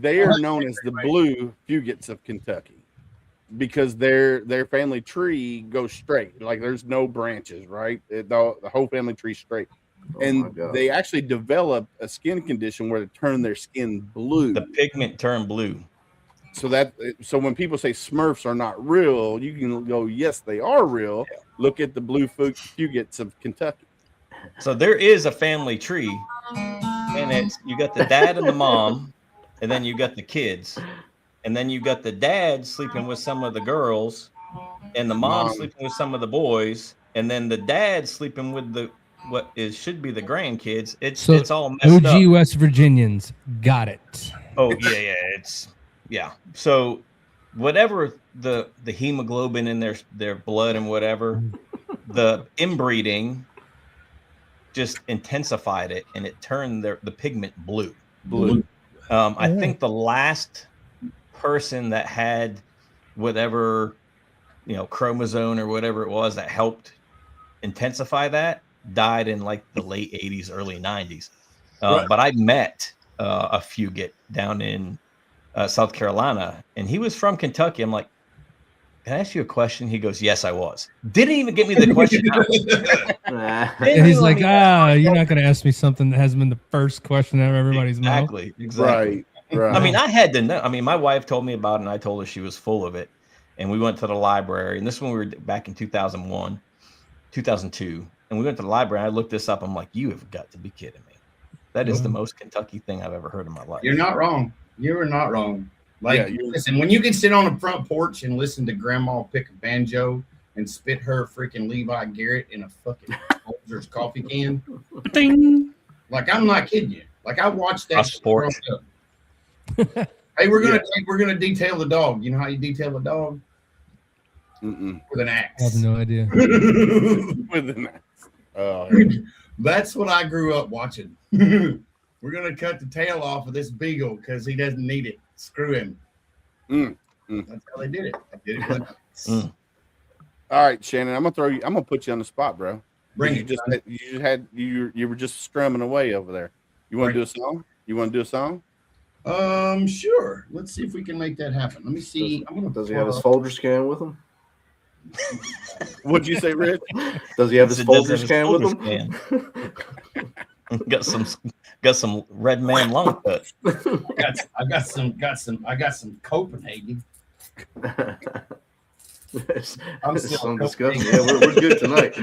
they are known as the blue fugits of Kentucky because their family tree goes straight. Like there's no branches, right? The whole family tree straight. my And God. they actually developed a skin condition where they turn their skin blue. The pigment turned blue. So when people say Smurfs are not real, you can go, yes, they are real. Look at the blue fugits of Kentucky. So there is a family tree, and you got the dad and the mom, and then you got the kids, and then you got the dad sleeping with some of the girls, and the mom sleeping with some of the boys, and then the dad sleeping with should be the grandkids. It's all messed OG up. West Virginians got it. Oh yeah. So whatever the hemoglobin in their blood and whatever, the inbreeding just intensified it, and it turned the pigment blue. I think the last person that had whatever chromosome or whatever it was that helped intensify that died in like the late 80s, early 90s. But I met a fugit down in South Carolina, and he was from Kentucky. I'm like, can I ask you a question? He goes, yes, I was. Didn't even give me the question out. And he's like, you're not going to ask me something that hasn't been the first question out of everybody's mouth. Exactly. Right. I mean, I had to know. I mean, my wife told me about it, and I told her she was full of it. And we went to the library, and this one we were back in 2001, 2002. And we went to the library, and I looked this up. I'm like, you have got to be kidding me. That is the most Kentucky thing I've ever heard in my life. You're not wrong. You are not wrong. Like, listen, when you can sit on the front porch and listen to grandma pick a banjo and spit her freaking Levi Garrett in a fucking Folgers coffee can, Ding. like, I'm not kidding you. Like, I watched that shit sport. growing up. Hey, we're gonna detail the dog. You know how you detail a dog? With an axe. I have no idea. With an axe. Oh, That's what I grew up watching. We're gonna cut the tail off of this beagle because he doesn't need it. Screw him. That's how they did it. They did it with axe. All right, Shannon, I'm gonna put you on the spot, bro. Bring you it. You were just strumming away over there. You want to do a song? Sure. Let's see if we can make that happen. Let me see. Does he have his Folgers can with him? What'd you say, Rich? Does he have his Folgers can with him? Got some red man long cut. I got some Copenhagen. I'm still some discussion. Yeah, we're good tonight.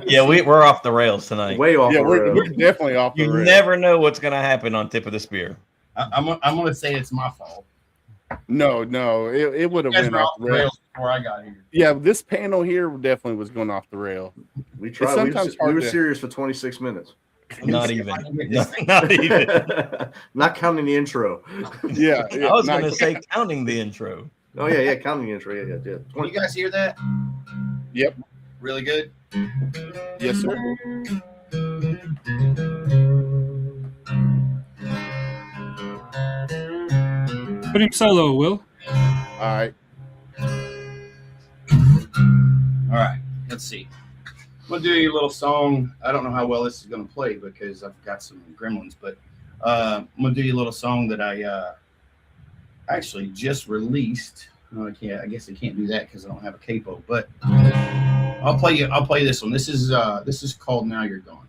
Yeah, we're off the rails tonight. Way off. Yeah, the we're rails. definitely off the You rails. never know what's gonna happen on tip of the spear. I'm gonna say it's my fault. No, it would have You guys went were off off the the rails. rails before I got here. Yeah, this panel here definitely was going off the rail. We tried. sometimes We hard were to- serious for 26 minutes. Not even. Not even. Not counting the intro. Yeah, I was going to say counting the intro. Oh yeah, counting the intro. Yeah. Can you guys hear that? Yep. Really good. Yes, sir. Put him solo, Will. All right. All right. Let's see. I'm gonna do you a little song. I don't know how well this is gonna play because I've got some gremlins, but I'm gonna do you a little song that I actually just released. No, I can't. I guess I can't do that because I don't have a capo. But I'll play this one. This is called "Now You're Gone."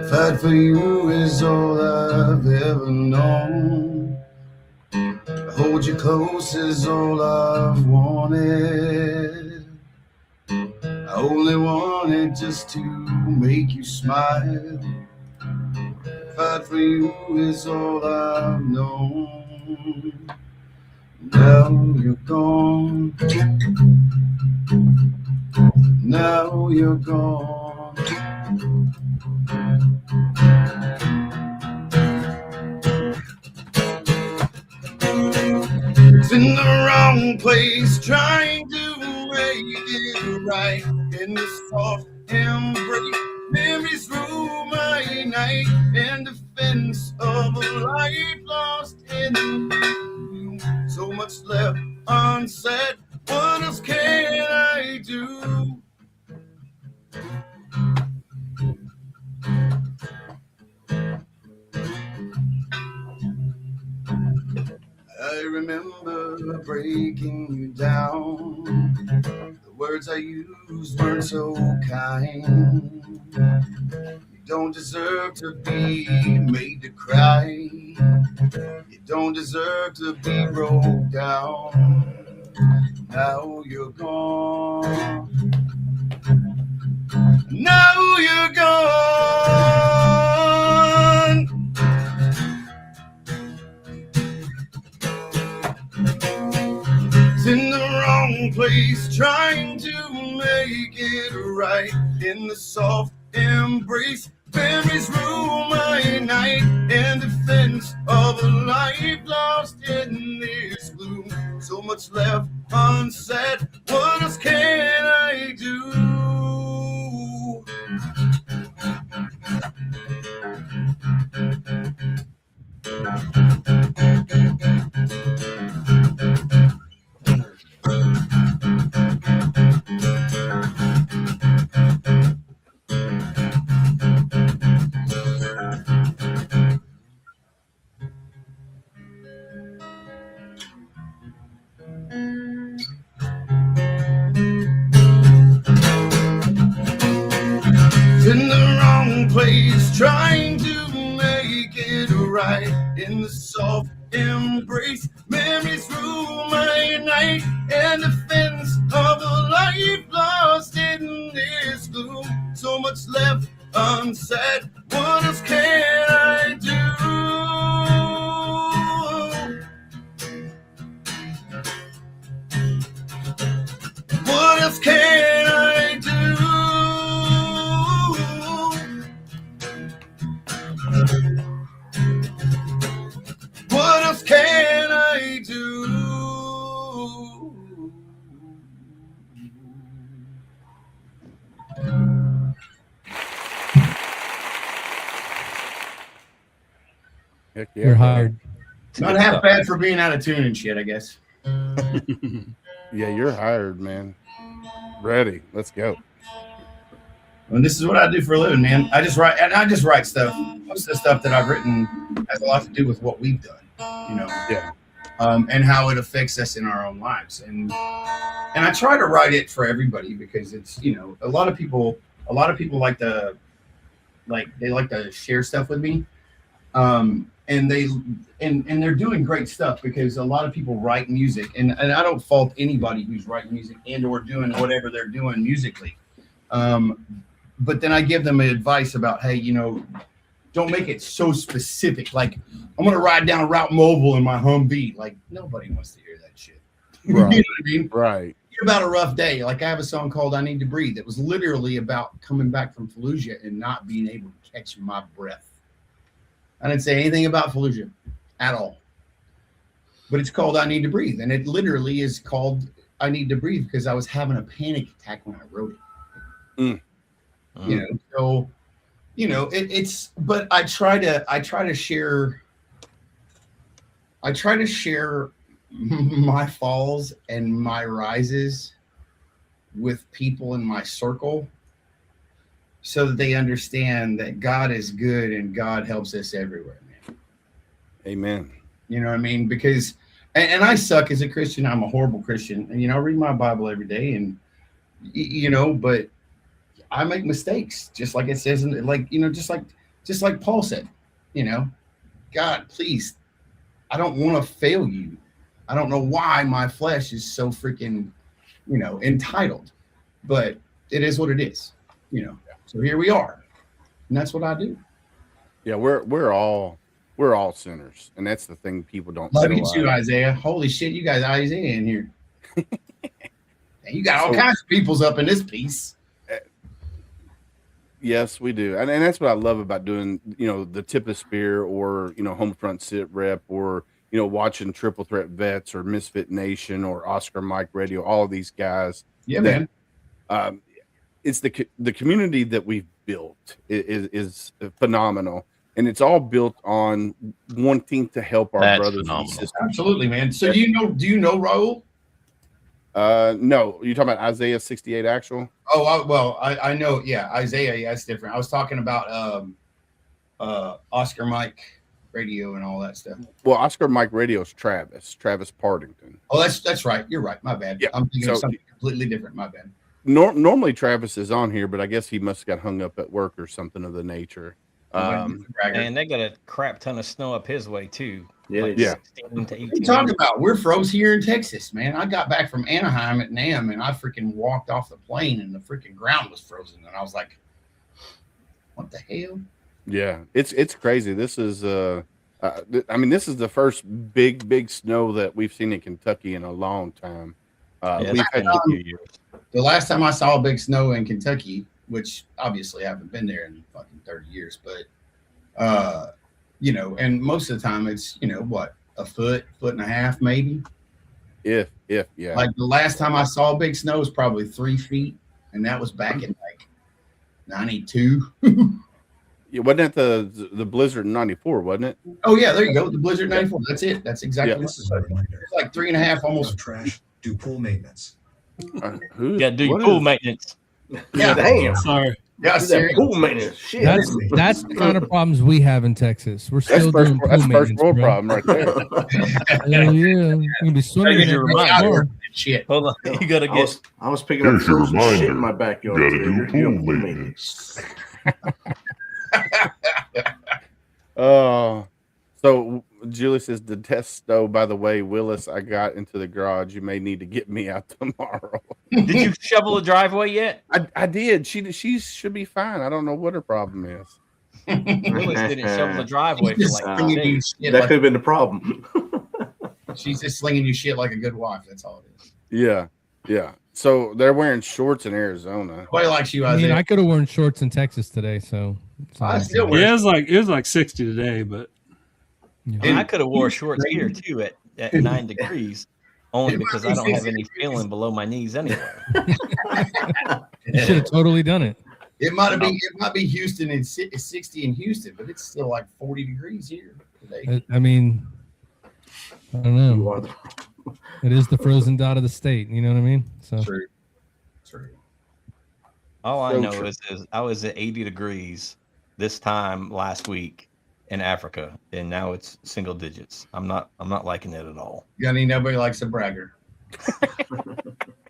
Fight for you is all I've ever known. Hold you close is all I've wanted. I only wanted just to make you smile. Fight for you is all I've known. Now you're gone. Now you're gone. It's in the wrong place, trying to make it right. In the soft embrace, memories rule my night. In defense of a life lost in you. So much left unsaid. What else can I do? I remember breaking you down. The words I used weren't so kind. You don't deserve to be made to cry. You don't deserve to be broke down. Now you're gone. Now you're gone. It's in the wrong place, trying to make it right. In the soft embrace, memories rule my night. In defense of a life lost in this gloom. So much left unsaid. What else can I do? In the wrong place, trying to make it right. In the soft embrace, memories rule my night. In defense of a life lost in this gloom. So much left unsaid. What else can I do? What else can I do? What else can I do? Heck yeah, You're bro. hired. Not half bad for being out of tune and shit, I guess. Yeah, you're hired, man. Ready. Let's go. And this is what I do for a living, man. I just write stuff. Most of the stuff that I've written has a lot to do with what we've done, you know. Yeah. And how it affects us in our own lives. And I try to write it for everybody because it's, you know, a lot of people like to share stuff with me. And they're doing great stuff because a lot of people write music, and I don't fault anybody who's writing music and or doing whatever they're doing musically. But then I give them advice about, hey, don't make it so specific. Like, I'm going to ride down Route Mobile in my Humvee. Like, nobody wants to hear that shit. Right. You know what I mean? Right. About a rough day. Like, I have a song called I Need to Breathe. It was literally about coming back from Fallujah and not being able to catch my breath. I didn't say anything about Fallujah at all. But it's called I Need to Breathe. And it literally is called I Need to Breathe because I was having a panic attack when I wrote it. So it's, but I try to share my falls and my rises with people in my circle so that they understand that God is good and God helps us everywhere, man. Amen. You know what I mean? Because, and I suck as a Christian. I'm a horrible Christian. And, I read my Bible every day and, but I make mistakes, just like it says, just like Paul said, God, please, I don't want to fail you. I don't know why my flesh is so freaking, entitled, but it is what it is, So here we are, and that's what I do. Yeah, we're all sinners, and that's the thing people don't Love realize. you too, Isaiah. Holy shit, you got Isaiah in here. You got all kinds of peoples up in this piece. Yes, we do. And that's what I love about doing, the Tip of Spear or, HomeFront SitRep or, watching Triple Threat Vets or MisFitNation or Oscar Mike Radio, all of these guys. Yeah, that, man. It's the community that we've built is phenomenal. And it's all built on wanting to help our brothers and sisters. Absolutely, man. So do you know Raul? No, you're talking about Isaiah 68 actual? Oh, I know. Yeah, Isaiah. Yeah, it's different. I was talking about Oscar Mike Radio and all that stuff. Well, Oscar Mike Radio is Travis Partington. Oh, that's right. You're right. My bad. Yeah. I'm thinking of something completely different. My bad. Normally Travis is on here, but I guess he must have got hung up at work or something of the nature. And they got a crap ton of snow up his way too. Yeah, like yeah. 16 to 18 What are you talking about? We're froze here in Texas, man. I got back from Anaheim at NAM and I freaking walked off the plane and the freaking ground was frozen. And I was like, what the hell? Yeah, it's crazy. This is this is the first big snow that we've seen in Kentucky in a long time. We've had a few years. The last time I saw big snow in Kentucky, which obviously I haven't been there in fucking 30 years, but and most of the time it's, what, a foot and a half, maybe. If yeah. Like the last time I saw big snow was probably 3 feet, and that was back in like 92. Yeah, wasn't that the blizzard in 94, wasn't it? Oh yeah, there you go. The blizzard 94. That's it. That's exactly Yeah. what it's like 3.5, almost. Trash. Do pool maintenance. Yeah, do your pool maintenance. Yeah, damn. Sorry. Yeah, seriously. Pool maintenance. Shit. That's the kind of problems we have in Texas. We're still doing pool That's maintenance, first world bro. problem right there. Hell yeah, you can be swimming in it right now. Shit. Hold on, you gotta get. I was picking up some shit in my backyard. Gotta today. do You're pool doing maintenance. So Julie says the test though, by the way, Willis, I got into the garage. You may need to get me out tomorrow. Did you shovel the driveway yet? I did. She should be fine. I don't know what her problem is. Willis didn't shovel the driveway for like 2 days. That could have been the problem. She's just slinging you shit like a good wife. That's all it is. Yeah. So they're wearing shorts in Arizona. Nobody likes you, I Isaiah. mean, I could have worn shorts in Texas today, so I still wear. Yeah, it was like 60 today, but And I could have wore shorts here too at 9 degrees, only because I don't have any feeling below my knees anyway. you should have totally done it. It might be Houston. It's 60 in Houston, but it's still like 40 degrees here today. I mean, I don't know. It is the frozen dot of the state. You know what I mean? So True. All I So know true. is I was at 80 degrees this time last week in Africa, and now it's single digits. I'm not liking it at all. Nobody likes a bragger.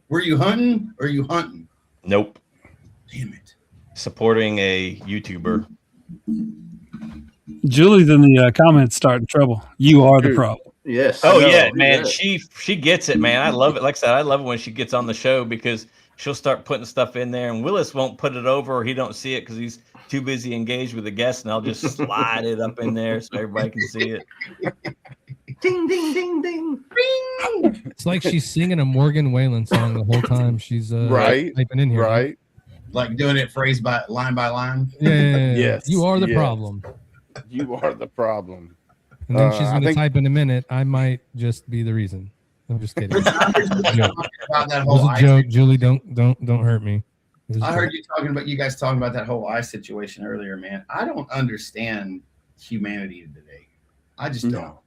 Were you hunting or you hunting? Nope. Damn it. Supporting a YouTuber. Julie's in the comments starting trouble. You are the Dude. problem. Yes. Oh know, yeah, man. yeah. She gets it, man. I love it. Like I said, I love it when she gets on the show because she'll start putting stuff in there, and Willis won't put it over, or he don't see it because he's too busy engaged with the guest, and I'll just slide it up in there so everybody can see it. Ding, ding, ding, ding. It's like she's singing a Morgan Wallen song the whole time. She's Right, typing in here. right. Like doing it phrase by line by line. Yeah. Yes, You are the yes. problem. You are the problem. And then she's I going to think- type in a minute. I might just be the reason. I'm just kidding. It About that was whole a ice. joke. Julie, don't hurt me. It was a I joke. heard you guys talking about that whole ice situation earlier, man. I don't understand humanity today. I just don't. No.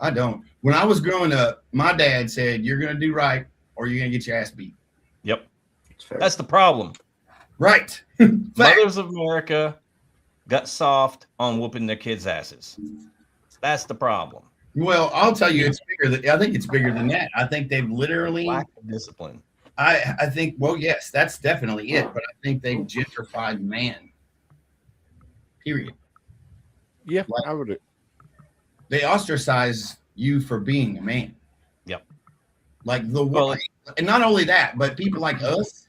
I don't. When I was growing up, my dad said, "You're gonna do right, or you're gonna get your ass beat." Yep, It's fair. that's the problem. Right. Fact. Mothers of America got soft on whooping their kids' asses. That's the problem. Well, I'll tell you, it's bigger. I think it's bigger than that. I think they've literally. Lack of discipline. I think. Well, yes, that's definitely it. But I think they've gentrified man. Period. Yeah, Like- I would. They ostracize you for being a man. Yep. Like the Well, and not only that, but people like us,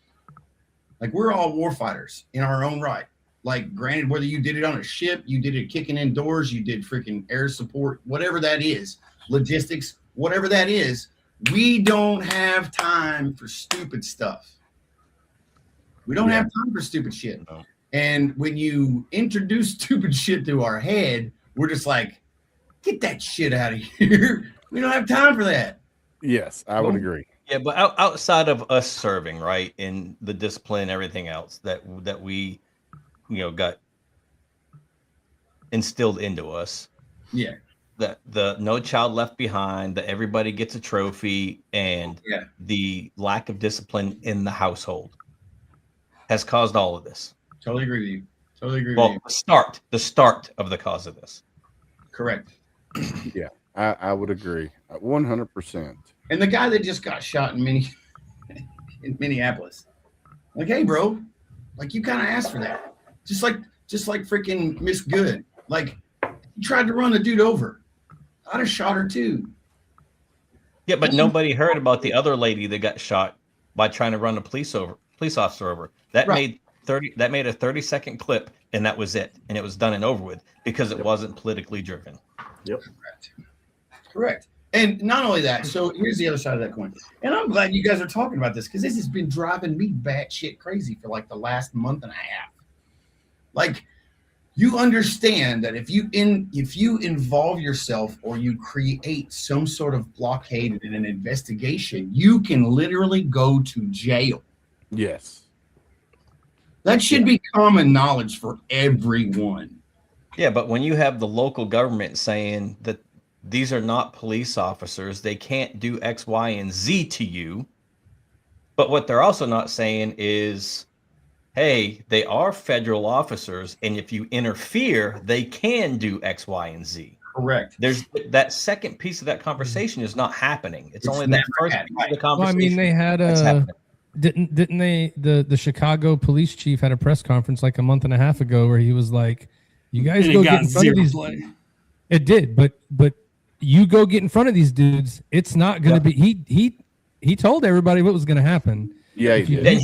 like we're all war fighters in our own right. Like, granted, whether you did it on a ship, you did it kicking indoors, you did freaking air support, whatever that is, logistics, whatever that is, we don't have time for stupid stuff. We don't have time for stupid shit. No. And when you introduce stupid shit to our head, we're just like, get that shit out of here. We don't have time for that. Yes, I would agree. Yeah, but outside of us serving, right, in the discipline and everything else that we, got instilled into us, Yeah. that the No Child Left Behind, that everybody gets a trophy, and Yeah. the lack of discipline in the household has caused all of this. Totally agree with you. Totally agree with Well, you. the start of the cause of this. Correct. I would agree 100%. And the guy that just got shot in Minneapolis, like, hey, bro, like you kind of asked for that, just like freaking Miss Good, like he tried to run the dude over. I'd have shot her too. Yeah, but nobody heard about the other lady that got shot by trying to run a police officer over. That Right. made a 30-second clip, and that was it, and it was done and over with because it wasn't politically driven. Correct. And not only that, so here's the other side of that coin. And I'm glad you guys are talking about this because this has been driving me batshit crazy for like the last month and a half. Like, you understand that if you involve yourself or you create some sort of blockade in an investigation, you can literally go to jail. Yes. That should be common knowledge for everyone. Yeah, but when you have the local government saying that these are not police officers, they can't do X, Y, and Z to you. But what they're also not saying is, hey, they are federal officers, and if you interfere, they can do X, Y, and Z. Correct. There's that second piece of that conversation is not happening. It's only that never first happened. piece of the Well, I conversation. mean, they had that's happening. didn't they the Chicago police chief had a press conference like a month and a half ago where he was like, "You guys And go it get got in front of zero these." play. It did, but you go get in front of these dudes. It's not going to be. He told everybody what was going to happen. Yeah, If he you did. And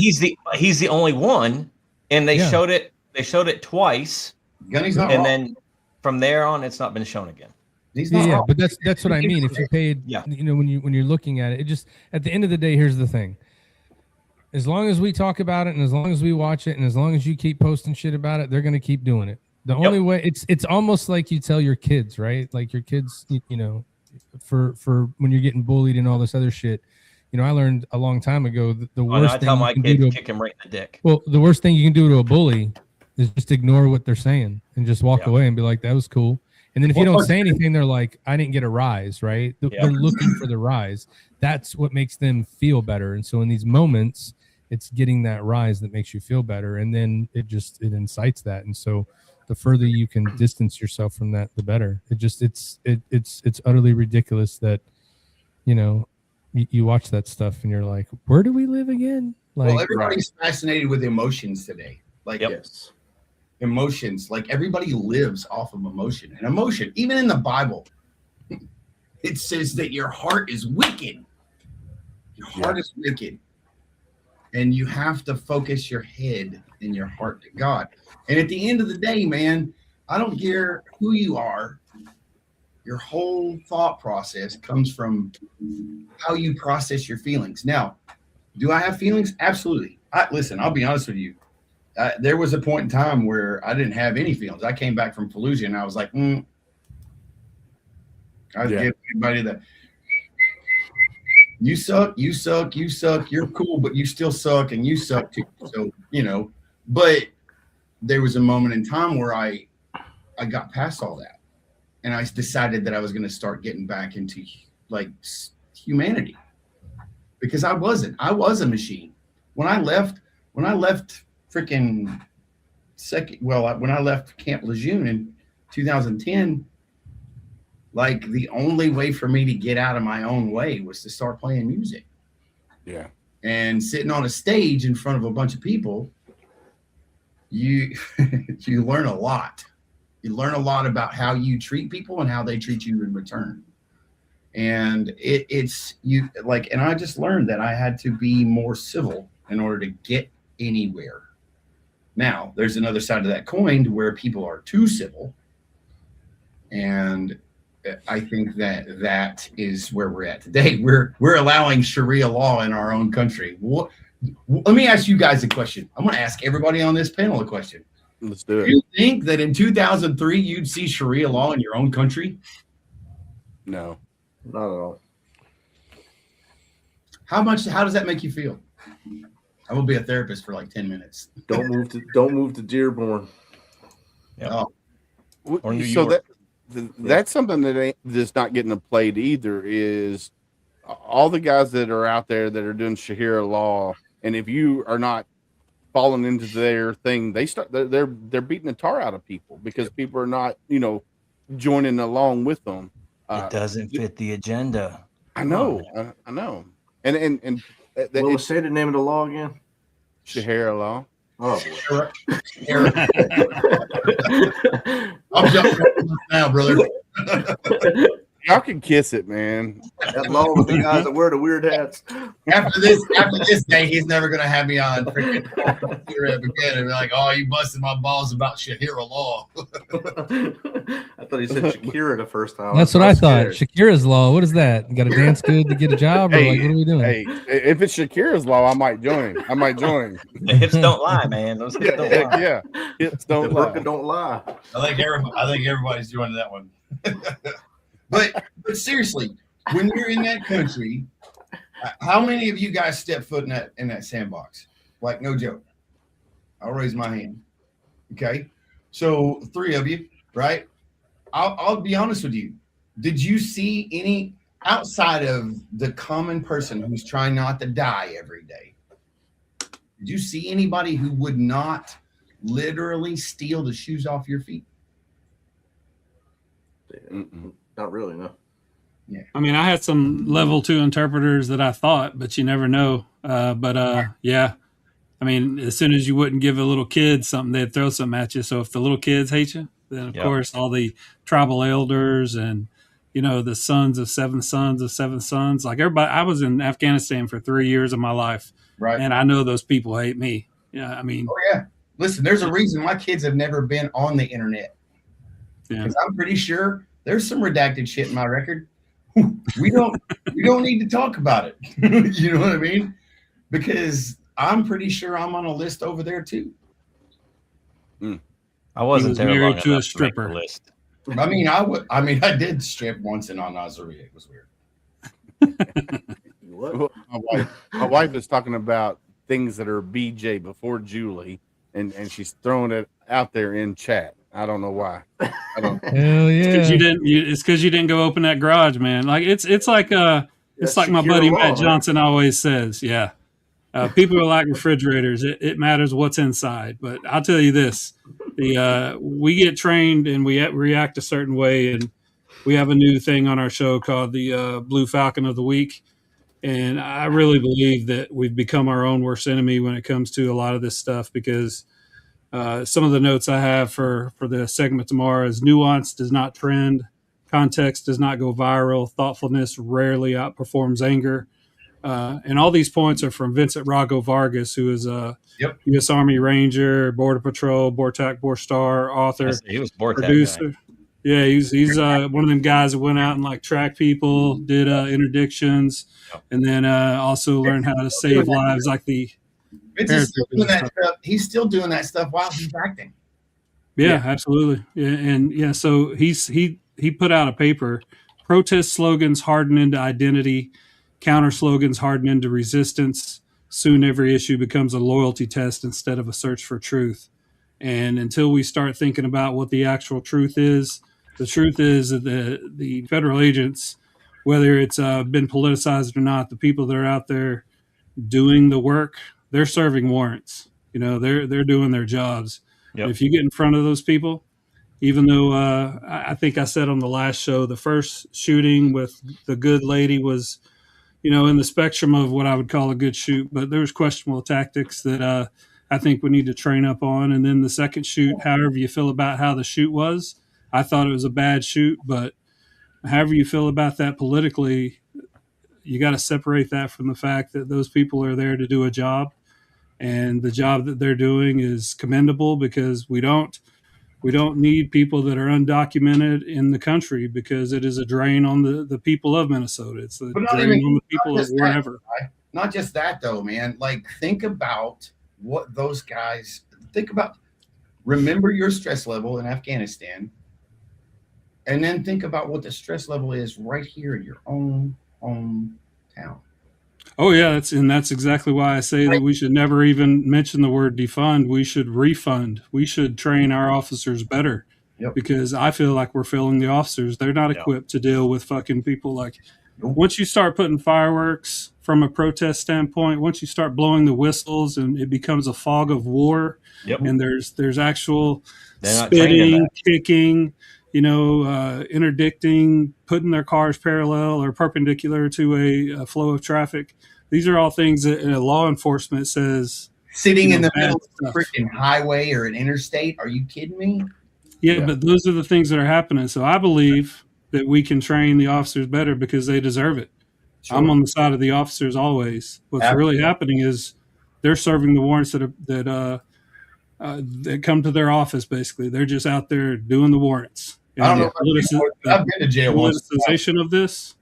he's the only one, and they Yeah. showed it. They showed it twice, Gunny's not and wrong. then from there on, it's not been shown again. He's not Yeah, wrong. but that's what I mean. If you paid, Yeah. when you're looking at it, it just at the end of the day, here's the thing. As long as we talk about it, and as long as we watch it, and as long as you keep posting shit about it, they're going to keep doing it. The only way it's almost like you tell your kids, right? Like your kids, for when you're getting bullied and all this other shit. I learned a long time ago that the Oh, no, worst I thing tell you my can kids do to to kick him right in the dick. well, the worst thing you can do to a bully is just ignore what they're saying and just walk Yeah. away and be like, that was cool. And then if you Well, don't say anything, they're like, I didn't get a rise, right? Yeah. They're looking for the rise. That's what makes them feel better. And so in these moments, it's getting that rise that makes you feel better. And then it incites that. And so the further you can distance yourself from that, the better. It's utterly ridiculous that, you watch that stuff and you're like, where do we live again? Like, Well, everybody's fascinated with emotions today. Like, Yep. Yes. emotions. Like everybody lives off of emotion, and emotion, even in the Bible, it says that your heart is wicked. Your heart is wicked. And you have to focus your head and your heart to God. And at the end of the day, man, I don't care who you are. Your whole thought process comes from how you process your feelings. Now, do I have feelings? Absolutely. Listen, I'll be honest with you. There was a point in time where I didn't have any feelings. I came back from Fallujah and I was like, I was giving everybody the, you suck, you suck, you suck. You're cool, but you still suck and you suck too. So, but there was a moment in time where I got past all that. And I decided that I was going to start getting back into like humanity, because I was a machine. When I left freaking when I left Camp Lejeune in 2010, like the only way for me to get out of my own way was to start playing music. Yeah. And sitting on a stage in front of a bunch of people, you learn a lot. You learn a lot about how you treat people and how they treat you in return. And and I just learned that I had to be more civil in order to get anywhere. Now, there's another side of that coin to where people are too civil. And I think that is where we're at today. We're allowing Sharia law in our own country. Let me ask you guys a question. I'm going to ask everybody on this panel a question. Let's do it. Do you think that in 2003 you'd see Sharia law in your own country? No, not at all. How does that make you feel? I will be a therapist for like 10 minutes. Don't move to Dearborn. Yep. Oh. Or New so York. that's something that's not getting played either. Is all the guys that are out there that are doing Sharia law, and if you are not falling into their thing, they're beating the tar out of people because people are not joining along with them. It doesn't fit the agenda. I know. And Well, say the name of the law again. Sharia law. Oh boy. I'm jumping now, brother. Y'all can kiss it, man. That law with the guys that wear the weird hats. After this day, he's never gonna have me on freaking SitRep again and be like, "Oh, you busted my balls about Sharia law." I thought he said Shakira the first time. That's what I thought. Shakira's law. What is that? You got to dance good to get a job, or like what are we doing? Hey, if it's Shakira's law, I might join. The hips don't lie, man. Those hips don't lie. Yeah, hips don't the lie. don't lie. I think everybody's joining that one. But seriously, when you're in that country, how many of you guys step foot in that sandbox? Like, no joke. I'll raise my hand. Okay, so 3 of you, right? I'll be honest with you. Did you see any outside of the common person who's trying not to die every day? Did you see anybody who would not literally steal the shoes off your feet? Not really, no. Yeah. I mean, I had some level 2 interpreters that I thought, but you never know. Yeah. I mean, as soon as you wouldn't give a little kid something, they'd throw something at you. So if the little kids hate you, then of course all the tribal elders and the sons of seven sons, like everybody. I was in Afghanistan for 3 years of my life, Right? And I know those people hate me. Yeah, I mean, oh yeah. Listen, there's a reason my kids have never been on the internet. Because I'm pretty sure there's some redacted shit in my record. We don't need to talk about it. You know what I mean? Because I'm pretty sure I'm on a list over there too. I wasn't there married long to a enough to make stripper. the list. I did strip once in Al-Nazariyah. It was weird. What? My wife is talking about things that are BJ before Julie, and she's throwing it out there in chat. I don't know why. I don't. Hell yeah! It's because you didn't go open that garage, man. Like it's like my buddy Matt Johnson always says. Yeah, people are like refrigerators. It matters what's inside. But I'll tell you this: we get trained and we react a certain way, and we have a new thing on our show called the Blue Falcon of the Week. And I really believe that we've become our own worst enemy when it comes to a lot of this stuff because Some of the notes I have for the segment tomorrow is nuance does not trend, context does not go viral, thoughtfulness rarely outperforms anger. And all these points are from Vincent Rago Vargas, who is a U.S. Army Ranger, Border Patrol, BORTAC, BORSTAR, author, He was BORTAC producer. guy. Yeah, he's one of them guys that went out and like tracked people, did interdictions, and then also learned how to save lives, like the. Vincent's still doing that stuff. He's still doing that stuff while he's acting. Yeah, absolutely. Yeah, and yeah, so he put out a paper. Protest slogans harden into identity. Counter slogans harden into resistance. Soon every issue becomes a loyalty test instead of a search for truth. And until we start thinking about what the actual truth is, the truth is that the federal agents, whether it's been politicized or not, the people that are out there doing the work, they're serving warrants. You know, they're doing their jobs. Yep. If you get in front of those people, even though I think I said on the last show, the first shooting with the good lady was, you know, in the spectrum of what I would call a good shoot, but there was questionable tactics that I think we need to train up on. And then the second shoot, however you feel about how the shoot was, I thought it was a bad shoot, but however you feel about that politically, you got to separate that from the fact that those people are there to do a job, and the job that they're doing is commendable, because we don't need people that are undocumented in the country, because it is a drain on the people of Minnesota. It's a drain on the people of wherever. Not just that though, man. Like, think about what those guys think about. Remember your stress level in Afghanistan, and then think about what the stress level is right here in your own hometown. Oh yeah, that's exactly why I say that we should never even mention the word defund. We should refund. We should train our officers better, because I feel like we're failing the officers. They're not equipped to deal with fucking people. Like, once you start putting fireworks from a protest standpoint, once you start blowing the whistles and it becomes a fog of war, and there's actual spitting, kicking, you know, interdicting, putting their cars parallel or perpendicular to a flow of traffic. These are all things that law enforcement says. Sitting in the middle of a freaking highway or an interstate. Are you kidding me? Yeah, but those are the things that are happening. So I believe that we can train the officers better because they deserve it. Sure. I'm on the side of the officers always. What's really happening is they're serving the warrants that come to their office. Basically, they're just out there doing the warrants. And I don't know. I've been to jail once. Politicization of this.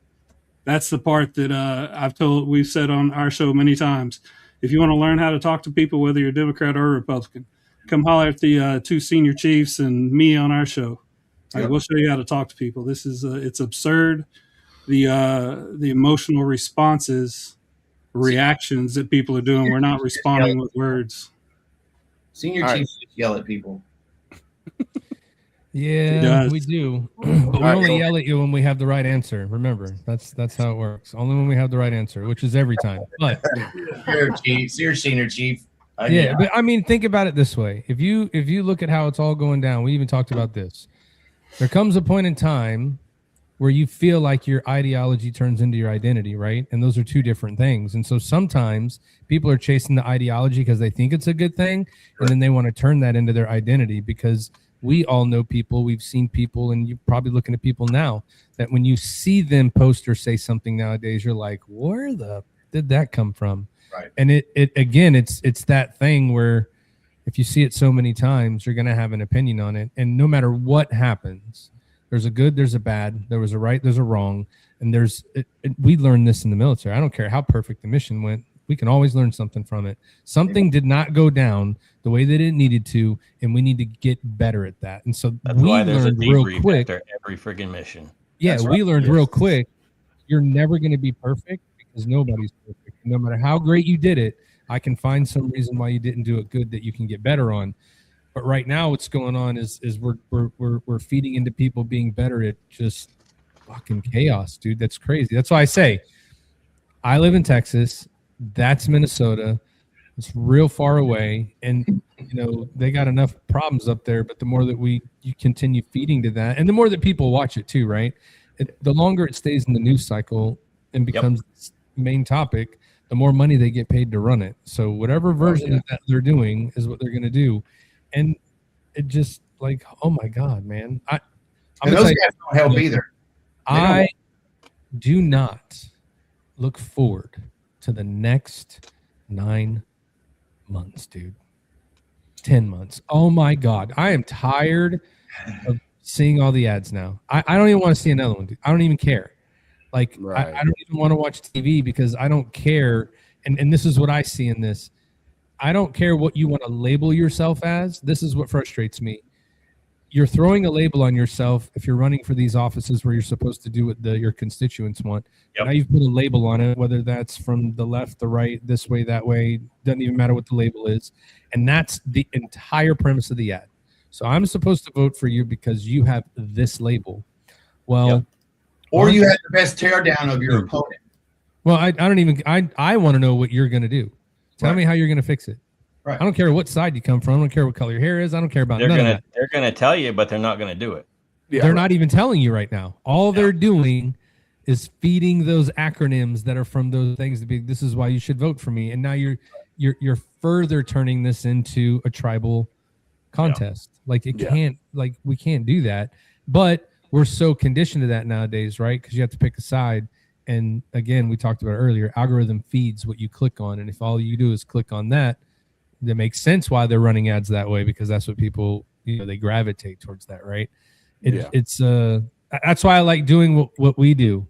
That's the part that we've said on our show many times. If you want to learn how to talk to people, whether you're Democrat or Republican, come holler at the two senior chiefs and me on our show. Right, we'll show you how to talk to people. This is it's absurd. The emotional responses, reactions that people are doing. We're not responding with words. Senior chiefs just yell at people. Yeah, we do. But we only yell at you when we have the right answer. Remember, that's how it works. Only when we have the right answer, which is every time. But you're senior chief. But I mean, think about it this way. If you look at how it's all going down, we even talked about this. There comes a point in time where you feel like your ideology turns into your identity, right? And those are two different things. And so sometimes people are chasing the ideology because they think it's a good thing, and then they want to turn that into their identity, because we all know people, we've seen people, and you're probably looking at people now that when you see them post or say something nowadays, you're like, where did that come from? Right. And it again, it's that thing where if you see it so many times, you're going to have an opinion on it. And no matter what happens, there's a good, there's a bad, there was a right, there's a wrong. And we learned this in the military. I don't care how perfect the mission went. We can always learn something from it. Something did not go down the way that it needed to, and we need to get better at that. And so that's why there's a debrief after every friggin' mission. Yeah, we learned real quick. You're never going to be perfect, because nobody's perfect. No matter how great you did it, I can find some reason why you didn't do it good that you can get better on. But right now, what's going on is we're feeding into people being better at just fucking chaos, dude. That's crazy. That's why I say I live in Texas. That's Minnesota. It's real far away, and they got enough problems up there. But the more that you continue feeding to that, and the more that people watch it too, right? The longer it stays in the news cycle and becomes the main topic, the more money they get paid to run it. So whatever version of that they're doing is what they're going to do. And it just like, oh my God, man. I'm And gonna those tell guys don't help either. I do not look forward to the next 9 months, dude. 10 months. Oh my God. I am tired of seeing all the ads now. I don't even want to see another one, dude. I don't even care. Like, Right. I don't even want to watch TV because I don't care. And this is what I see in this. I don't care what you want to label yourself as. This is what frustrates me. You're throwing a label on yourself if you're running for these offices where you're supposed to do what your constituents want. Yep. Now you've put a label on it, whether that's from the left, the right, this way, that way. Doesn't even matter what the label is. And that's the entire premise of the ad. So I'm supposed to vote for you because you have this label. Well, Yep. Or you had the best teardown of your opponent. well, I don't even, I want to know what you're going to do. Tell Right. me how you're going to fix it. Right. I don't care what side you come from. I don't care what color your hair is. I don't care about none of that. They're gonna tell you, but they're not gonna do it. Yeah, They're not even telling you right now. All they're doing is feeding those acronyms that are from those things to be, this is why you should vote for me. And now you're further turning this into a tribal contest. Like it can't, like we can't do that. But we're so conditioned to that nowadays, right? Because you have to pick a side. And again, we talked about it earlier, algorithm feeds what you click on. And if all you do is click on that, that makes sense why they're running ads that way, because that's what people, they gravitate towards that, right? It's that's why I like doing what we do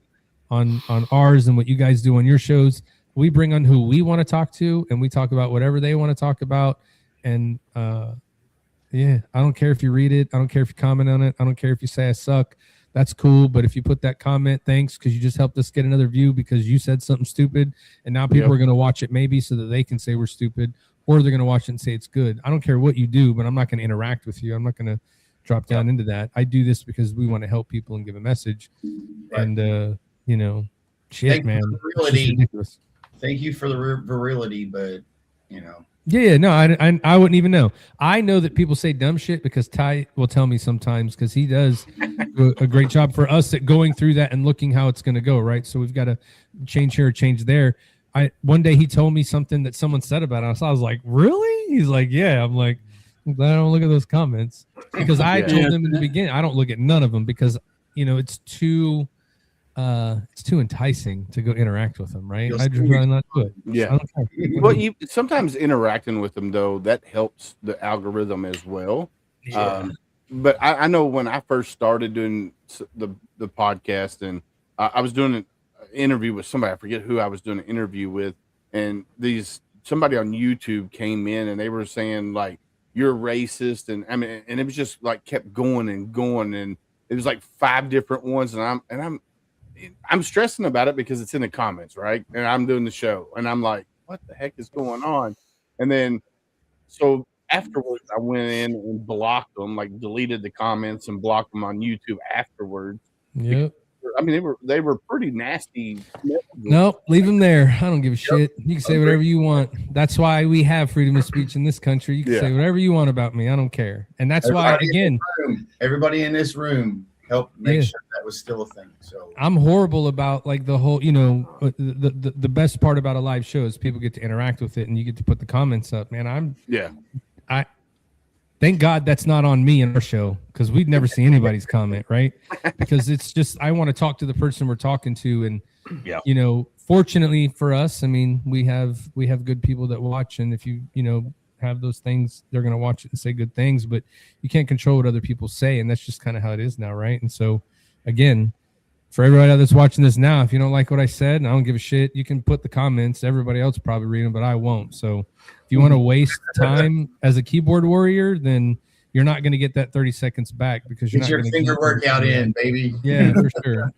on ours and what you guys do on your shows. We bring on who we want to talk to, and we talk about whatever they want to talk about. And I don't care if you read it. I don't care if you comment on it. I don't care if you say I suck. That's cool. But if you put that comment, thanks, because you just helped us get another view because you said something stupid. And now people are going to watch it maybe so that they can say we're stupid, or they're going to watch it and say it's good. I don't care what you do, but I'm not going to interact with you. I'm not going to drop down into that. I do this because we want to help people and give a message. Right. And, shit, Thank you man. for the It's just virility. ridiculous. Thank you for the virility, but No, I wouldn't even know. I know that people say dumb shit because Ty will tell me sometimes, because he does do a great job for us at going through that and looking how it's going to go, right? So we've got to change here, change there. One day he told me something that someone said about us. I was like, really? He's like, yeah. I'm like, I'm glad I don't look at those comments, because I told them in the beginning I don't look at none of them because it's too enticing to go interact with them, right? I just rather not do it. Yeah. Well, sometimes interacting with them though, that helps the algorithm as well. Yeah. But I know when I first started doing the podcast, and I was doing an interview with somebody, I forget who I was doing an interview with, and somebody on YouTube came in and they were saying like, you're racist, and I mean, and it was just like kept going and going, and it was like 5 different ones, and I'm stressing about it because it's in the comments, right? And I'm doing the show, and I'm like, what the heck is going on? And then, so afterwards, I went in and blocked them, like deleted the comments and blocked them on YouTube afterwards. Yep. I mean, they were pretty nasty. Nope, leave them there. I don't give a shit. You can say whatever you want. That's why we have freedom of speech in this country. You can say whatever you want about me. I don't care. And that's why, again, everybody in this room helped make sure that was still a thing. So I'm horrible about like the whole, the best part about a live show is people get to interact with it and you get to put the comments up, man. Thank God that's not on me in our show, because we'd never see anybody's comment, right? Because it's just, I want to talk to the person we're talking to. And, fortunately for us, I mean, we have good people that watch. And if you have those things, they're going to watch it and say good things, but you can't control what other people say. And that's just kind of how it is now, right? And so, again, for everybody that's watching this now, if you don't like what I said, and I don't give a shit, you can put the comments. Everybody else probably read them, but I won't. So if you want to waste time as a keyboard warrior, then you're not going to get that 30 seconds back, because you're get not your finger workout in, baby. Yeah, for sure.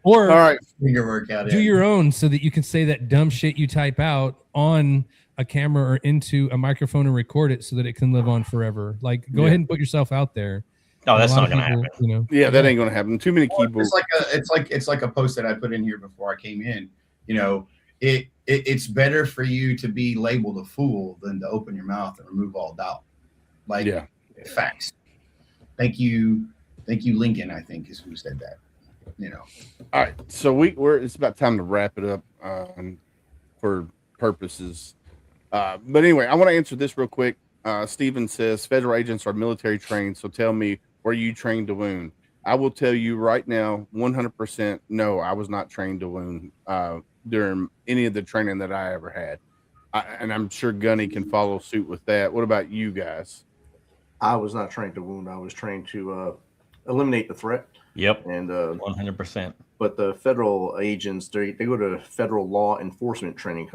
Or all right, finger workout do your own, so that you can say that dumb shit you type out on a camera or into a microphone and record it so that it can live on forever. Like, go ahead and put yourself out there. No, that's not going to happen. That ain't going to happen. Too many keyboards. It's like a post that I put in here before I came in. It's better for you to be labeled a fool than to open your mouth and remove all doubt. Like, facts. Thank you, Lincoln, I think, is who said that. All right, so it's about time to wrap it up for purposes. But anyway, I want to answer this real quick. Steven says federal agents are military trained. So tell me, were you trained to wound? I will tell you right now, 100%. No, I was not trained to wound during any of the training that I ever had. And I'm sure Gunny can follow suit with that. What about you guys? I was not trained to wound. I was trained to eliminate the threat. Yep. And 100%. But the federal agents, they go to federal law enforcement training,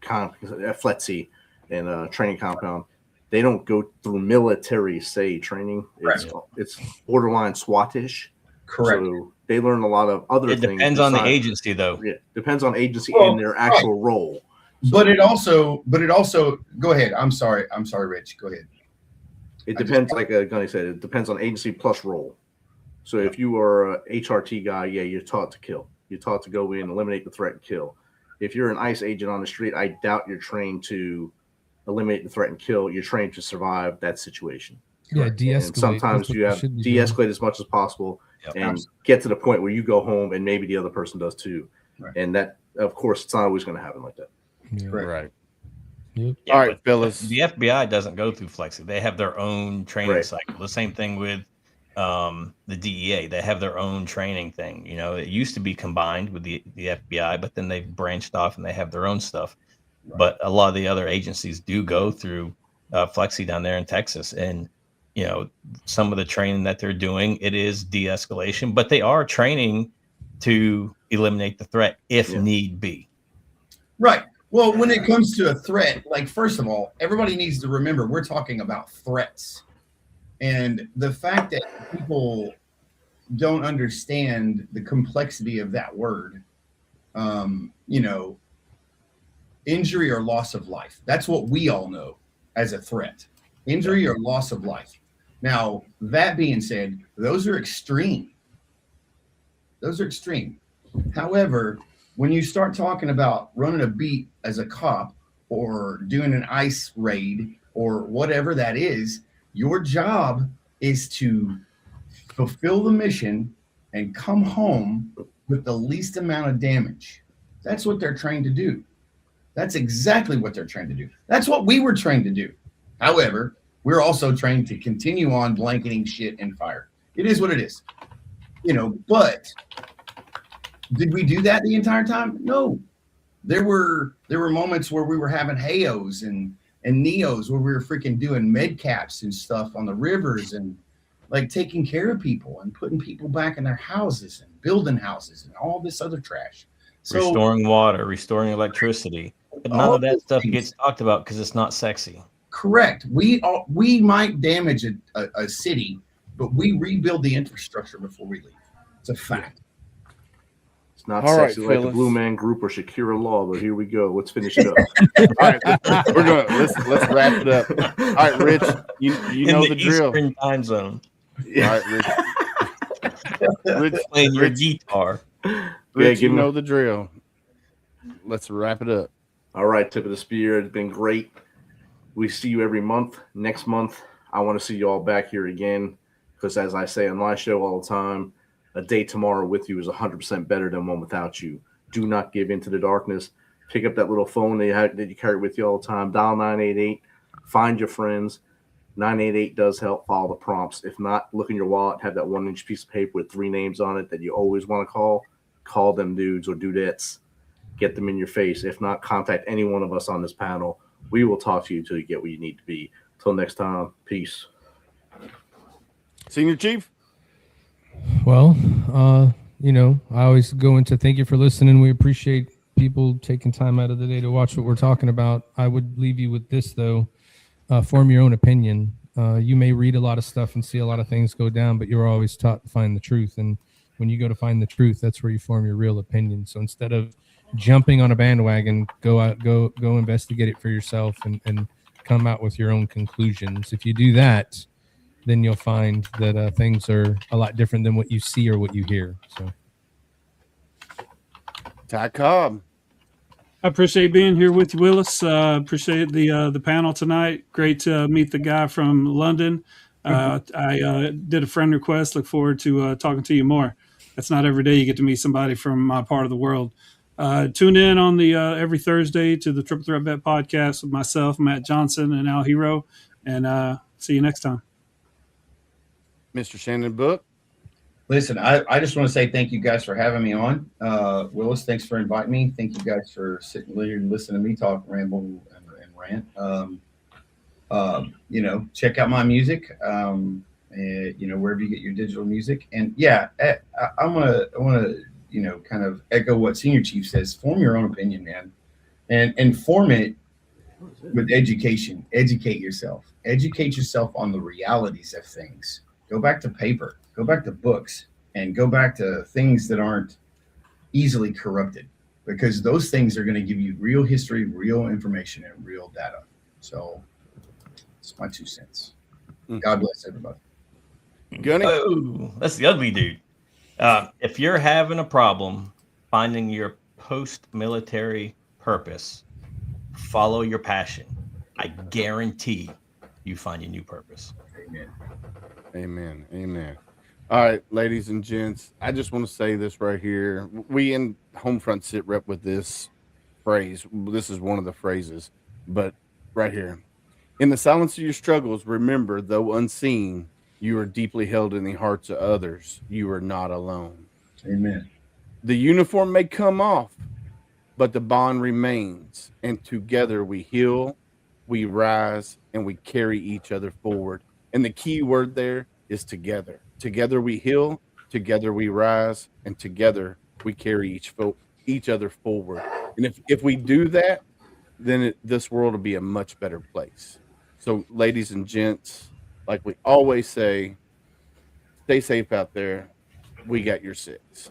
FLETC and training compound. They don't go through military training. It's borderline SWAT-ish. Correct. So they learn a lot of other things. It depends on the agency, though. Yeah, depends on agency and their actual role. So, but it also go ahead. I'm sorry, Rich. Go ahead. It depends, like Gunny said, it depends on agency plus role. So if you are a HRT guy, you're taught to kill. You're taught to go in, eliminate the threat, and kill. If you're an ICE agent on the street, I doubt you're trained to eliminate the threat and kill. You're trained to survive that situation. Yeah, de-escalate. And sometimes you have de-escalate as much as possible and get to the point where you go home and maybe the other person does too. Right. And that, of course, it's not always going to happen like that. Yeah. Right. Yep. Yeah, all right, fellas. The FBI doesn't go through Flexi. They have their own training cycle. The same thing with the DEA. They have their own training thing. You know, it used to be combined with the FBI, but then they've branched off and they have their own stuff. Right. But a lot of the other agencies do go through Flexi down there in Texas. And, you know, some of the training that they're doing, it is de-escalation, but they are training to eliminate the threat if need be. Right. Well, when it comes to a threat, like, first of all, everybody needs to remember we're talking about threats. And the fact that people don't understand the complexity of that word, you know, injury or loss of life. That's what we all know as a threat. Injury or loss of life. Now, that being said, those are extreme. Those are extreme. However, when you start talking about running a beat as a cop or doing an ICE raid or whatever that is, your job is to fulfill the mission and come home with the least amount of damage. That's what they're trained to do. That's exactly what they're trained to do. That's what we were trained to do. However, we're also trained to continue on blanketing shit and fire. It is what it is. You know, but did we do that the entire time? No. There were moments where we were having HAOs and NEOs where we were freaking doing med caps and stuff on the rivers and like taking care of people and putting people back in their houses and building houses and all this other trash. So, restoring water, restoring electricity. But none of that stuff gets talked about because it's not sexy. Correct. We might damage a city, but we rebuild the infrastructure before we leave. It's a fact. It's not sexy like the Blue Man Group or Shakira Law, but here we go. Let's finish it up. All right, let's wrap it up. All right, Rich, you know the drill. Eastern time zone. All right, Rich playing your guitar. Rich, you know the drill. Let's wrap it up. All right, tip of the spear. It's been great. We see you every month. Next month, I want to see you all back here again because, as I say on my show all the time, a day tomorrow with you is 100% better than one without you. Do not give in to the darkness. Pick up that little phone that you carry with you all the time. Dial 988. Find your friends. 988 does help. Follow the prompts. If not, look in your wallet. Have that 1-inch piece of paper with 3 names on it that you always want to call. Call them dudes or dudettes. Get them in your face. If not, contact any one of us on this panel. We will talk to you until you get where you need to be. Till next time, peace. Senior Chief? Well, you know, I always go into thank you for listening. We appreciate people taking time out of the day to watch what we're talking about. I would leave you with this, though. Form your own opinion. You may read a lot of stuff and see a lot of things go down, but you're always taught to find the truth. And when you go to find the truth, that's where you form your real opinion. So instead of jumping on a bandwagon, go investigate it for yourself and come out with your own conclusions. If you do that, then you'll find that things are a lot different than what you see or what you hear. So, Ty Cobb. I appreciate being here with you, Willis. Appreciate the panel tonight. Great to meet the guy from London. I did a friend request. Look forward to talking to you more. That's not every day you get to meet somebody from my part of the world. Tune in on the every Thursday to the Triple Threat Vet podcast with myself, Matt Johnson, and Al Hero. And see you next time. Mr. Shannon Book. Listen, I just want to say thank you guys for having me on. Willis, thanks for inviting me. Thank you guys for sitting here and listening to me talk, ramble, and rant. Check out my music. Wherever you get your digital music. And yeah, I want to kind of echo what Senior Chief says. Form your own opinion, man, and form it with education. Educate yourself on the realities of things. Go back to paper, go back to books, and go back to things that aren't easily corrupted, because those things are going to give you real history, real information, and real data. So it's my 2 cents. God bless everybody. Gunny? Oh, that's the ugly dude. If you're having a problem finding your post-military purpose, follow your passion. I guarantee you find your new purpose. Amen. Amen. Amen. All right, ladies and gents, I just want to say this right here. We in HomeFront SitRep with this phrase. This is one of the phrases, but right here. In the silence of your struggles, remember, though unseen, you are deeply held in the hearts of others. You are not alone. Amen. The uniform may come off, but the bond remains. And together we heal, we rise, and we carry each other forward. And the key word there is together. Together we heal, together we rise, and together we carry each other forward. And if we do that, then this world will be a much better place. So, ladies and gents, like we always say, stay safe out there. We got your 6.